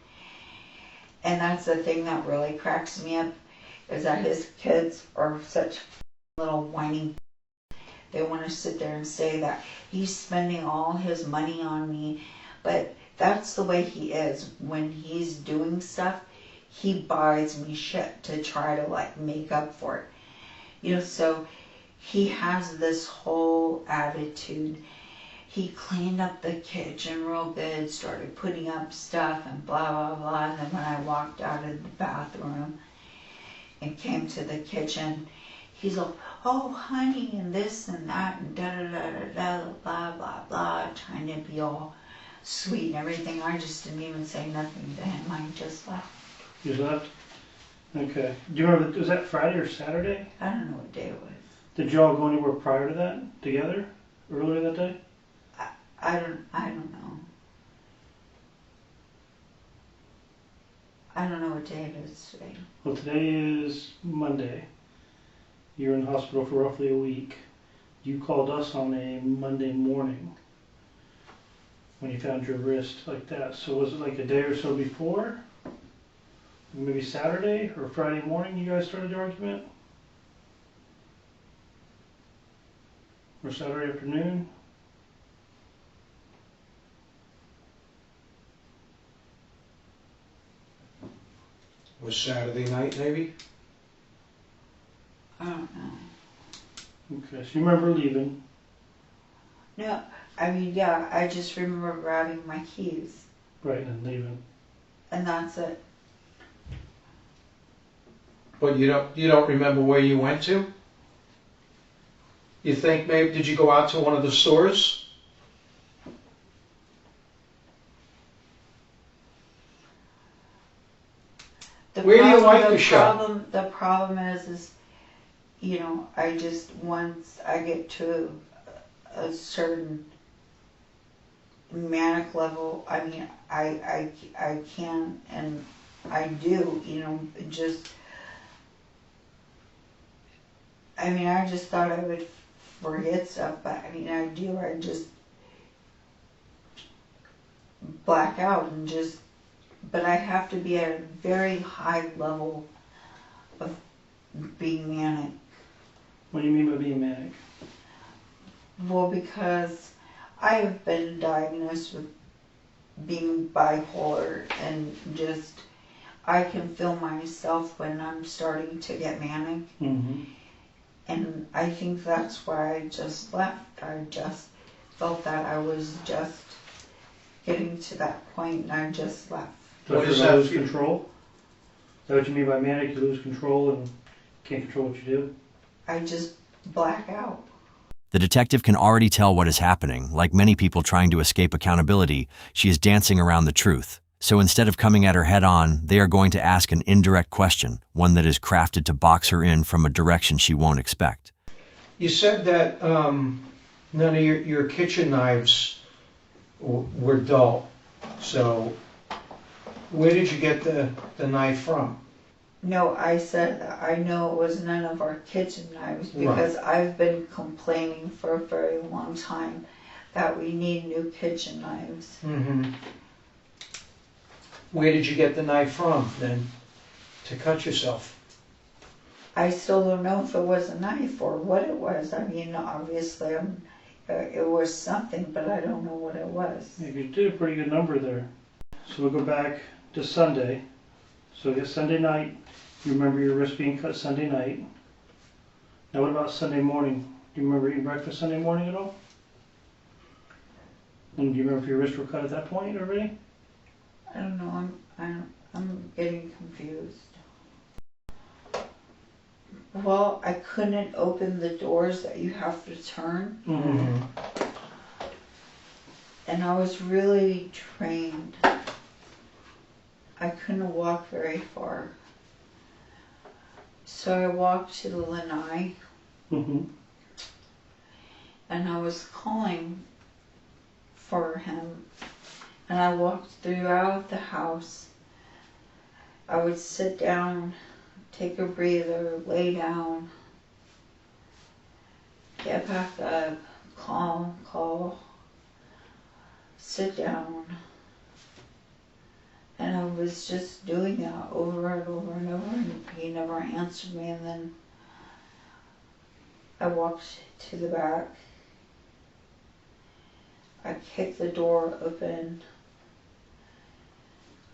[SPEAKER 3] And that's the thing that really cracks me up, is that his kids are such little whiny. They want to sit there and say that he's spending all his money on me, but that's the way he is. When he's doing stuff, he buys me shit to try to like make up for it. You know, so he has this whole attitude. He cleaned up the kitchen real good, started putting up stuff and blah, blah, blah. And then when I walked out of the bathroom and came to the kitchen, he's like, oh, honey, and this and that, and da-da-da-da-da, blah, blah, blah, trying to be all sweet and everything. I just didn't even say nothing to him. I just left.
[SPEAKER 1] You left? Okay. Do you remember, was that Friday or Saturday?
[SPEAKER 3] I don't know what day it was.
[SPEAKER 1] Did y'all go anywhere prior to that together? Earlier that day?
[SPEAKER 3] I don't know. I don't know what day it is today.
[SPEAKER 1] Well, today is Monday. You're in the hospital for roughly a week. You called us on a Monday morning when you found your wrist like that. So was it like a day or so before? Maybe Saturday or Friday morning you guys started the argument? Or Saturday afternoon?
[SPEAKER 5] Was Saturday night maybe?
[SPEAKER 3] I don't know.
[SPEAKER 1] Okay, so you remember leaving.
[SPEAKER 3] No, I mean, yeah, I just remember grabbing my keys,
[SPEAKER 1] Right, and leaving.
[SPEAKER 3] and that's it.
[SPEAKER 5] But you don't remember where you went to? You think maybe, did you go out to one of the stores? Where do you like to shop?
[SPEAKER 3] The problem is, you know, I just, once I get to a certain manic level, I mean, I can, and I do, you know, just, I mean, I just thought I would forget stuff, but I mean, I just black out and just, but I have to be at a very high level of being manic.
[SPEAKER 1] What do you mean by being manic?
[SPEAKER 3] Well, because I have been diagnosed with being bipolar, and just, I can feel myself when I'm starting to get manic.
[SPEAKER 1] Mm-hmm.
[SPEAKER 3] And I think that's why I just left. I just felt that I was just getting to that point, and I just left.
[SPEAKER 1] So
[SPEAKER 5] What
[SPEAKER 1] you
[SPEAKER 5] is that?
[SPEAKER 1] lose control? Is that what you mean by manic? You lose control and can't control what you do?
[SPEAKER 3] I just black out.
[SPEAKER 2] The detective can already tell what is happening. Like many people trying to escape accountability, she is dancing around the truth. So instead of coming at her head on, they are going to ask an indirect question, one that is crafted to box her in from a direction she won't expect.
[SPEAKER 5] You said that none of your kitchen knives were dull. So where did you get the knife from?
[SPEAKER 3] No, I said I know it was none of our kitchen knives, because I've been complaining for a very long time that we need new kitchen knives.
[SPEAKER 5] Mm-hmm. Where did you get the knife from then to cut yourself?
[SPEAKER 3] I still don't know if it was a knife or what it was. I mean, obviously it was something, but I don't know what it was.
[SPEAKER 1] Yeah, you did a pretty good number there. So we'll go back to Sunday. So I guess Sunday night, you remember your wrist being cut Sunday night. Now what about Sunday morning? Do you remember eating breakfast Sunday morning at all? And do you remember if your wrists were cut at that point already?
[SPEAKER 3] I don't know. I'm getting confused. Well, I couldn't open the doors that you have to turn,
[SPEAKER 1] Mm-hmm.
[SPEAKER 3] and I was really trained. I couldn't walk very far. So I walked to the lanai,
[SPEAKER 1] Mm-hmm.
[SPEAKER 3] and I was calling for him. And I walked throughout the house. I would sit down, take a breather, lay down, get back up, call, sit down. And I was just doing that over and over and over, and he never answered me. And then I walked to the back. I kicked the door open.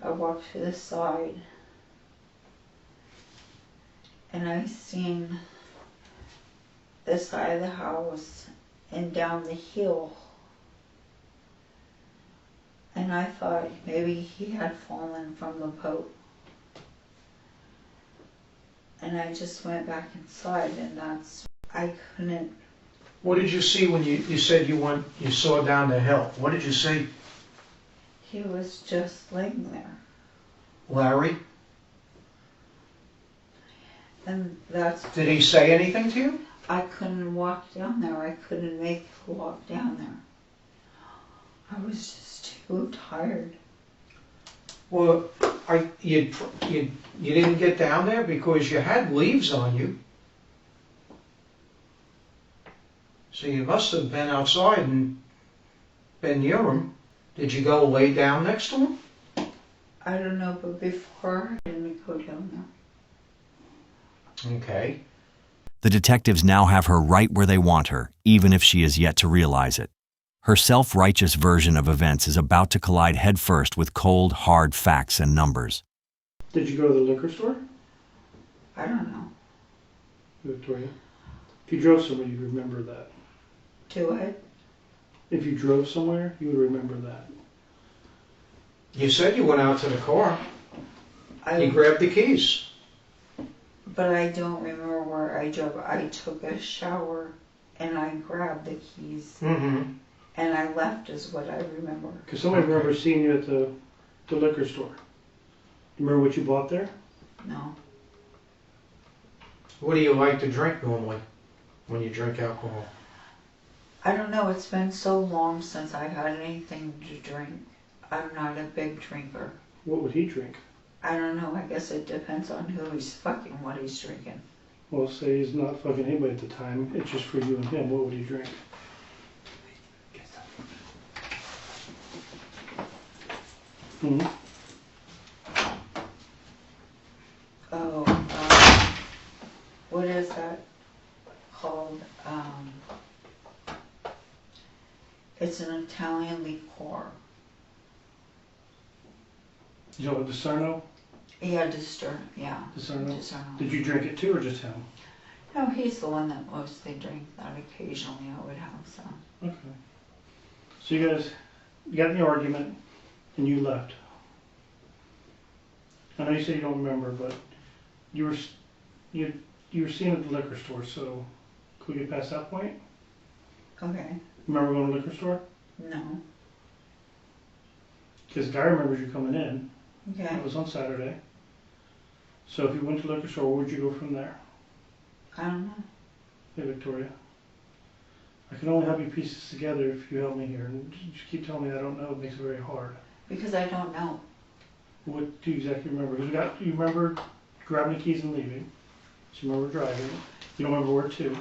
[SPEAKER 3] I walked to the side, and I seen this side of the house and down the hill. And I thought maybe he had fallen from the boat. And I just went back inside, and I couldn't.
[SPEAKER 5] What did you see when you said you saw down the hill? What did you see?
[SPEAKER 3] He was just laying there.
[SPEAKER 5] Larry?
[SPEAKER 3] And that's,
[SPEAKER 5] Did he say anything to you?
[SPEAKER 3] I couldn't walk down there. I couldn't make the walk down there. I was just too tired.
[SPEAKER 5] Well, you didn't get down there because you had leaves on you. So you must have been outside and been near him. Did you go lay down next to him?
[SPEAKER 3] I don't know, but before I didn't go down there.
[SPEAKER 5] Okay.
[SPEAKER 2] The detectives now have her right where they want her, even if she is yet to realize it. Her self-righteous version of events is about to collide headfirst with cold, hard facts and numbers.
[SPEAKER 1] Did you go to the liquor store,
[SPEAKER 3] I don't know.
[SPEAKER 1] Victoria? If you drove somewhere, you'd remember that.
[SPEAKER 3] Do I?
[SPEAKER 1] If you drove somewhere, you would remember that.
[SPEAKER 5] You said you went out to the car. You
[SPEAKER 3] I
[SPEAKER 5] grabbed the keys.
[SPEAKER 3] but I don't remember where I drove. I took a shower and I grabbed the keys
[SPEAKER 5] Mm-hmm.
[SPEAKER 3] and I left is what I remember.
[SPEAKER 1] Because somebody
[SPEAKER 5] Okay.
[SPEAKER 1] remembers seeing you at the liquor store. You remember what you bought there?
[SPEAKER 3] No.
[SPEAKER 5] What do you like to drink normally when you drink alcohol?
[SPEAKER 3] I don't know. It's been so long since I had anything to drink. I'm not a big drinker.
[SPEAKER 1] What would he drink?
[SPEAKER 3] I don't know. I guess it depends on who he's fucking, what he's drinking.
[SPEAKER 1] Well, say he's not fucking anybody at the time. It's just for you and him. What would he drink? Hmm.
[SPEAKER 3] Oh, what is that called? It's an Italian liqueur.
[SPEAKER 1] You know what, Discerno?
[SPEAKER 3] Yeah, yeah.
[SPEAKER 1] Discerno?
[SPEAKER 3] Discerno.
[SPEAKER 1] Did you drink it too, or just him?
[SPEAKER 3] No, he's the one that mostly drinks that. Occasionally I would have some.
[SPEAKER 1] Okay. So you guys got in the argument, and you left. I know you said you don't remember, but you were seen at the liquor store. So could we get past that point?
[SPEAKER 3] Okay.
[SPEAKER 1] Remember going to the liquor store?
[SPEAKER 3] No.
[SPEAKER 1] Because the guy remembers you coming in.
[SPEAKER 3] Okay.
[SPEAKER 1] That was on Saturday. So if you went to the liquor store, where would you go from there?
[SPEAKER 3] I don't know.
[SPEAKER 1] Hey, Victoria. I can only help you piece this together if you help me here. And you keep telling me I don't know. It makes it very hard.
[SPEAKER 3] Because I don't know.
[SPEAKER 1] What do you exactly remember? 'Cause you remember grabbing the keys and leaving. So you remember driving. You don't remember where to.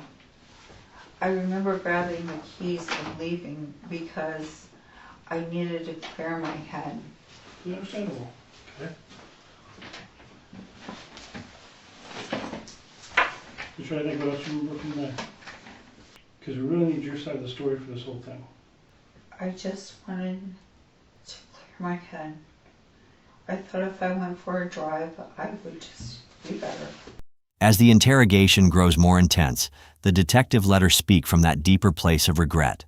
[SPEAKER 3] I remember grabbing the keys and leaving because I needed to clear my head.
[SPEAKER 1] It's understandable. Okay. You try to think what else you remember from there. Because we really need your side of the story for this whole thing.
[SPEAKER 3] I just wanted to clear my head. I thought if I went for a drive, I would just be better.
[SPEAKER 2] As the interrogation grows more intense, the detective let her speak from that deeper place of regret.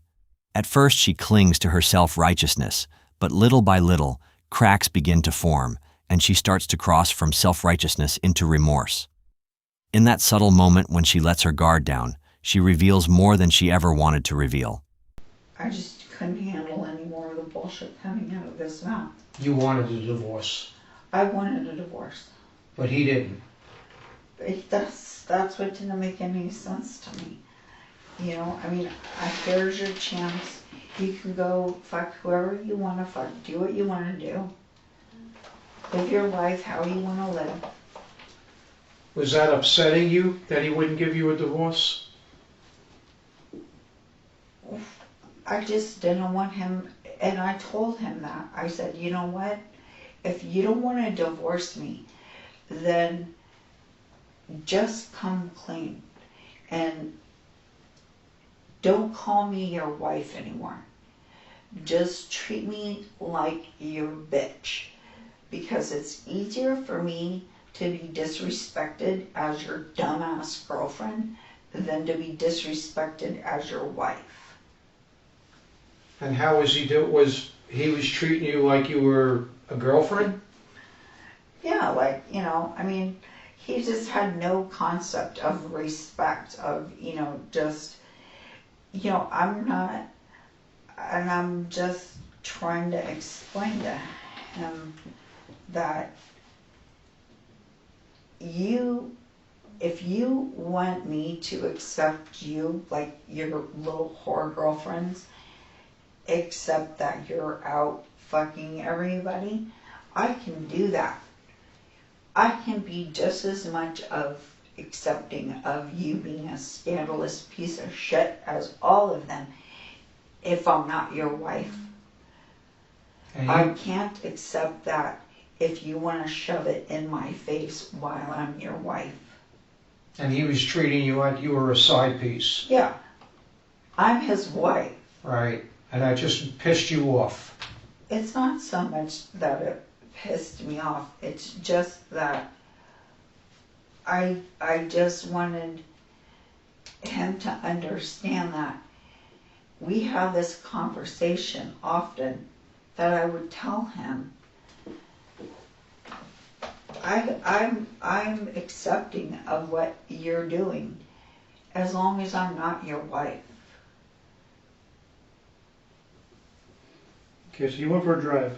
[SPEAKER 2] At first, she clings to her self-righteousness, but little by little, cracks begin to form, and she starts to cross from self-righteousness into remorse. In that subtle moment when she lets her guard down, she reveals more than she ever wanted to reveal.
[SPEAKER 3] I just couldn't handle any more of the bullshit coming out of his mouth.
[SPEAKER 5] You wanted a divorce,
[SPEAKER 3] I wanted a divorce.
[SPEAKER 5] but he didn't.
[SPEAKER 3] But that's what didn't make any sense to me. You know, I mean, here's your chance. You can go fuck whoever you want to fuck. Do what you want to do. Live your life how you want to live.
[SPEAKER 5] Was that upsetting you that he wouldn't give you a divorce?
[SPEAKER 3] I just didn't want him, and I told him that. I said, you know what? If you don't want to divorce me, then just come clean. And don't call me your wife anymore. Just treat me like your bitch. Because it's easier for me to be disrespected as your dumbass girlfriend than to be disrespected as your wife.
[SPEAKER 5] And how was he was treating you like you were a girlfriend?
[SPEAKER 3] Yeah, like, you know, I mean, he just had no concept of respect, of, you know, just, you know, I'm just trying to explain to him that you if you want me to accept you, like your little whore girlfriends, except that you're out fucking everybody, I can do that. I can be just as much of accepting of you being a scandalous piece of shit as all of them if I'm not your wife.
[SPEAKER 5] And
[SPEAKER 3] I can't accept that if you want to shove it in my face while I'm your wife.
[SPEAKER 5] and he was treating you like you were a side piece,
[SPEAKER 3] Yeah, I'm his wife.
[SPEAKER 5] right? And that just pissed you off.
[SPEAKER 3] It's not so much that it pissed me off, it's just that I just wanted him to understand that we have this conversation often, that I would tell him, I'm accepting of what you're doing as long as I'm not your wife.
[SPEAKER 1] Okay, so you went for a drive.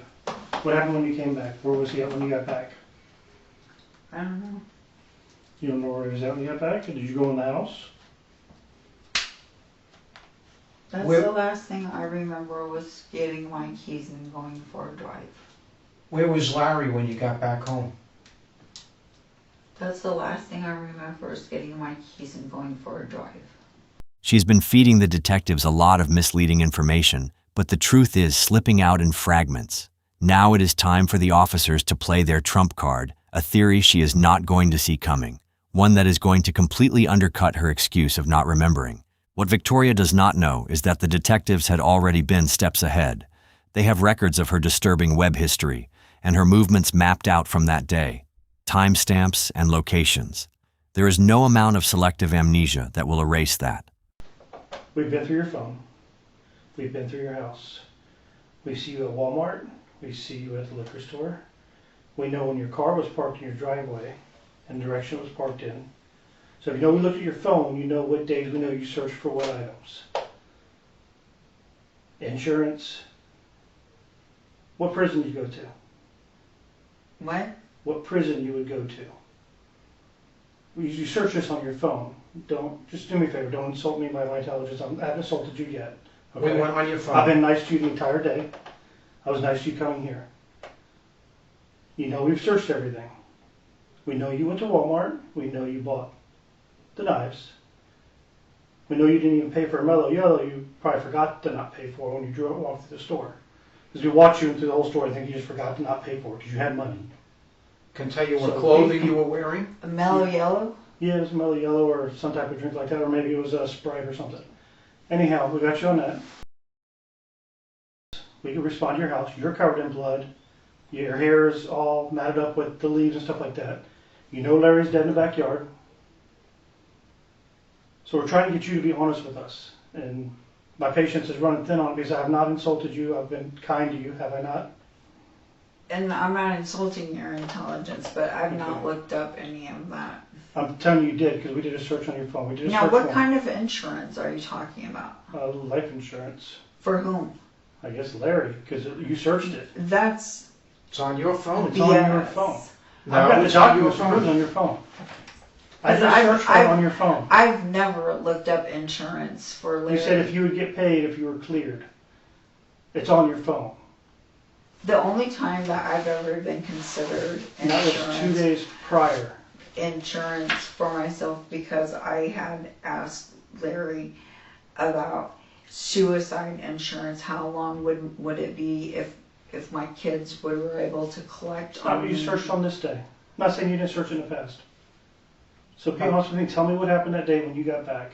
[SPEAKER 1] What happened when you came back? Where was he at when you got back?
[SPEAKER 3] I don't know.
[SPEAKER 1] You don't know where he was at when you got back? Or did you go in the house?
[SPEAKER 3] That's
[SPEAKER 5] Where-
[SPEAKER 3] the last thing I remember was getting my keys and going for a drive.
[SPEAKER 5] Where was Larry when you got back home?
[SPEAKER 3] That's the last thing I remember is getting my keys and going for a drive.
[SPEAKER 2] She's been feeding the detectives a lot of misleading information, but the truth is slipping out in fragments. Now it is time for the officers to play their trump card, a theory she is not going to see coming, one that is going to completely undercut her excuse of not remembering. What Victoria does not know is that the detectives had already been steps ahead. They have records of her disturbing web history and her movements mapped out from that day, timestamps and locations. There is no amount of selective amnesia that will erase that.
[SPEAKER 1] We've been through your phone. We've been through your house. We see you at Walmart. We see you at the liquor store. We know when your car was parked in your driveway and the direction it was parked in. So if you know we looked at your phone, you know what days we know you searched for what items. Insurance. What prison did you go to?
[SPEAKER 3] What?
[SPEAKER 1] What prison you would go to. You search this on your phone. Don't, just do me a favor, don't insult me by my intelligence. I haven't insulted you yet.
[SPEAKER 5] We went on your
[SPEAKER 1] I've
[SPEAKER 5] phone.
[SPEAKER 1] been nice to you the entire day. I was nice to you coming here. You know we've searched everything. We know you went to Walmart. We know you bought the knives. We know you didn't even pay for a mellow yellow. You probably forgot to not pay for it when you walked through the store. Because we watched you through the whole store and think you just forgot to not pay for it because you had money.
[SPEAKER 5] Can tell you what
[SPEAKER 1] So
[SPEAKER 5] clothing you were wearing.
[SPEAKER 3] A mellow yellow?
[SPEAKER 1] Yeah, it was mellow yellow or some type of drink like that, or maybe it was a Sprite or something. Anyhow, we got you on that. We can respond to your house. You're covered in blood. Your hair is all matted up with the leaves and stuff like that. You know Larry's dead in the backyard. So we're trying to get you to be honest with us. And my patience is running thin on it because I have not insulted you. I've been kind to you, have I not?
[SPEAKER 3] And I'm not insulting your intelligence, but I've not looked up any of that.
[SPEAKER 1] I'm telling you you did because we did a search on your phone. We did a
[SPEAKER 3] Now,
[SPEAKER 1] search
[SPEAKER 3] what
[SPEAKER 1] warrant.
[SPEAKER 3] kind of insurance are you talking about?
[SPEAKER 1] Life insurance.
[SPEAKER 3] For whom?
[SPEAKER 1] I guess Larry, because you searched it.
[SPEAKER 3] That's
[SPEAKER 5] It's on your phone.
[SPEAKER 1] It's on your
[SPEAKER 3] BS.
[SPEAKER 1] phone.
[SPEAKER 5] No,
[SPEAKER 1] I've got the
[SPEAKER 5] it's on your
[SPEAKER 1] documents to prove it
[SPEAKER 5] phone.
[SPEAKER 1] on your phone. I did a
[SPEAKER 3] I've-
[SPEAKER 1] search for it
[SPEAKER 3] I've-
[SPEAKER 1] on your phone.
[SPEAKER 3] I've never looked up insurance for Larry.
[SPEAKER 1] You said if you would get paid if you were cleared. It's on your phone.
[SPEAKER 3] The only time that I've ever been considered
[SPEAKER 1] And that was 2
[SPEAKER 3] insurance,
[SPEAKER 1] days prior.
[SPEAKER 3] insurance for myself because I had asked Larry about suicide insurance. How long would it be if my kids were able to collect
[SPEAKER 1] It's not what you searched on this day. I'm not saying you didn't search in the past. So be honest with me, tell me what happened that day when you got back.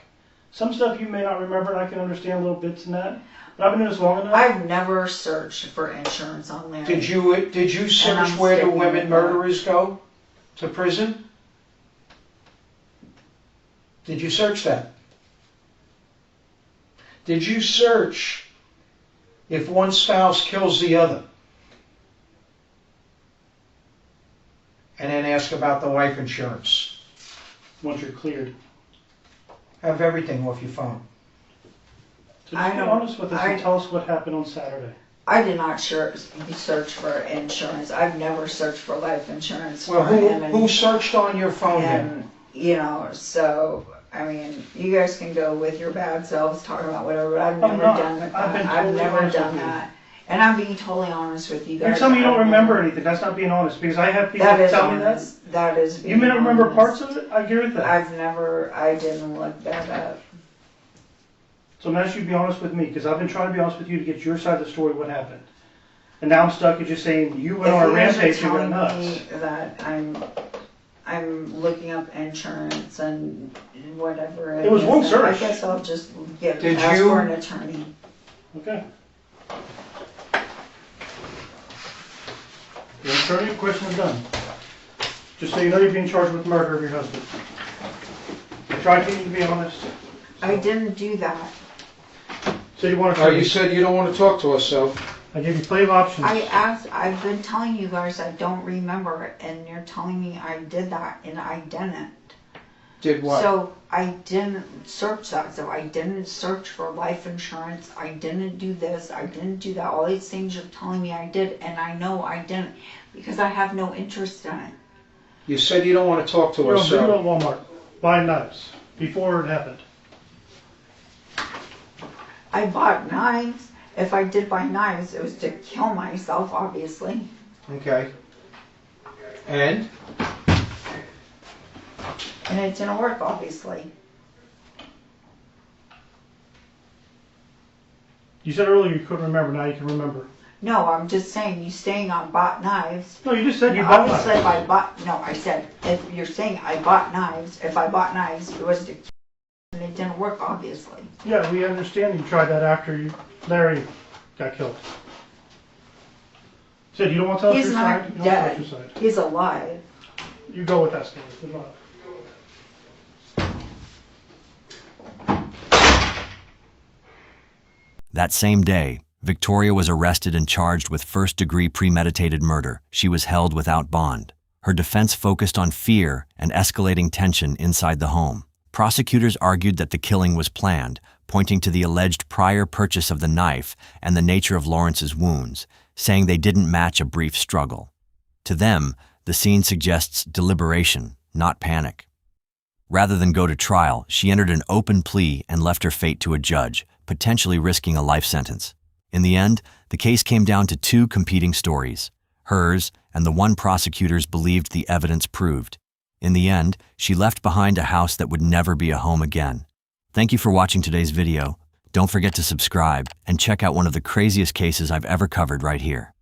[SPEAKER 1] Some stuff you may not remember, and I can understand little bits in that. But I've been doing this long enough.
[SPEAKER 3] I've never searched for insurance on Larry.
[SPEAKER 5] Did you search
[SPEAKER 3] I'm
[SPEAKER 5] where the
[SPEAKER 3] sticking
[SPEAKER 5] women
[SPEAKER 3] with that.
[SPEAKER 5] murderers go? To prison? Did you search that? Did you search if one spouse kills the other? And then ask about the life insurance.
[SPEAKER 1] Once you're cleared.
[SPEAKER 5] Have everything off your phone.
[SPEAKER 1] So
[SPEAKER 3] I
[SPEAKER 1] just be
[SPEAKER 3] don't-
[SPEAKER 1] honest with us
[SPEAKER 3] I-
[SPEAKER 1] and tell us what happened on Saturday.
[SPEAKER 3] I did not search for insurance. I've never searched for life insurance
[SPEAKER 5] Well,
[SPEAKER 3] for him.
[SPEAKER 5] who searched on your phone then?
[SPEAKER 3] and You know, so, I mean, you guys can go with your bad selves talking about whatever, but I've never
[SPEAKER 1] not.
[SPEAKER 3] done with
[SPEAKER 1] I've been
[SPEAKER 3] that. I've
[SPEAKER 1] totally
[SPEAKER 3] never
[SPEAKER 1] honest
[SPEAKER 3] done
[SPEAKER 1] with you.
[SPEAKER 3] that. And I'm being totally honest with you guys.
[SPEAKER 1] You're telling me you don't
[SPEAKER 3] I've
[SPEAKER 1] remember
[SPEAKER 3] never-
[SPEAKER 1] anything. That's not being honest, because I have people
[SPEAKER 3] That is
[SPEAKER 1] tell me that.
[SPEAKER 3] honest. That is being
[SPEAKER 1] You may not remember
[SPEAKER 3] honest.
[SPEAKER 1] parts of it, I agree with that.
[SPEAKER 3] I didn't look that up.
[SPEAKER 1] So I'm asking you to be honest with me, because I've been trying to be honest with you to get your side of the story, what happened. And now I'm stuck at just saying you went on a rampage and went nuts.
[SPEAKER 3] If you guys are telling me that I'm looking up insurance and whatever
[SPEAKER 1] It was one
[SPEAKER 3] then
[SPEAKER 1] search.
[SPEAKER 3] I guess I'll just ask
[SPEAKER 5] you-
[SPEAKER 3] for an attorney.
[SPEAKER 1] Okay. Your attorney, question is done. Just so you know, you're being charged with murder of your husband. I tried to get you to be honest.
[SPEAKER 3] I didn't do that.
[SPEAKER 1] So you want to
[SPEAKER 5] You said you don't want to talk to us, so.
[SPEAKER 1] I gave you plenty of options.
[SPEAKER 3] I've been telling you guys I don't remember it, and you're telling me I did that, and I didn't.
[SPEAKER 5] Did what?
[SPEAKER 3] So I didn't search that. So I didn't search for life insurance. I didn't do this. I didn't do that. All these things you're telling me I did, and I know I didn't because I have no interest in it.
[SPEAKER 5] You said you don't want to talk to
[SPEAKER 1] You're
[SPEAKER 5] us,
[SPEAKER 1] on video
[SPEAKER 5] so.
[SPEAKER 1] at Walmart buying knives before it happened.
[SPEAKER 3] I bought knives. If I did buy knives, it was to kill myself, obviously.
[SPEAKER 5] Okay. And?
[SPEAKER 3] And it didn't work, obviously.
[SPEAKER 1] You said earlier you couldn't remember, now you can remember.
[SPEAKER 3] No, I'm just saying, you saying I bought knives.
[SPEAKER 1] No, you just said you bought
[SPEAKER 3] Obviously,
[SPEAKER 1] knives.
[SPEAKER 3] if I bought, no, I said, if you're saying I bought knives, if I bought knives, it was to kill, and it didn't work, obviously.
[SPEAKER 1] Yeah, we understand you tried that after Larry got killed. Said you don't want to tell us
[SPEAKER 3] He's
[SPEAKER 1] your
[SPEAKER 3] not
[SPEAKER 1] side. You don't want to tell us
[SPEAKER 3] dead.
[SPEAKER 1] your side.
[SPEAKER 3] He's alive.
[SPEAKER 1] You go with that story. Good luck.
[SPEAKER 2] That same day, Victoria was arrested and charged with first-degree premeditated murder. She was held without bond. Her defense focused on fear and escalating tension inside the home. Prosecutors argued that the killing was planned, pointing to the alleged prior purchase of the knife and the nature of Lawrence's wounds, saying they didn't match a brief struggle. To them, the scene suggests deliberation, not panic. Rather than go to trial, she entered an open plea and left her fate to a judge, potentially risking a life sentence. In the end, the case came down to two competing stories, hers and the one prosecutors believed the evidence proved. In the end, she left behind a house that would never be a home again. Thank you for watching today's video. Don't forget to subscribe and check out one of the craziest cases I've ever covered right here.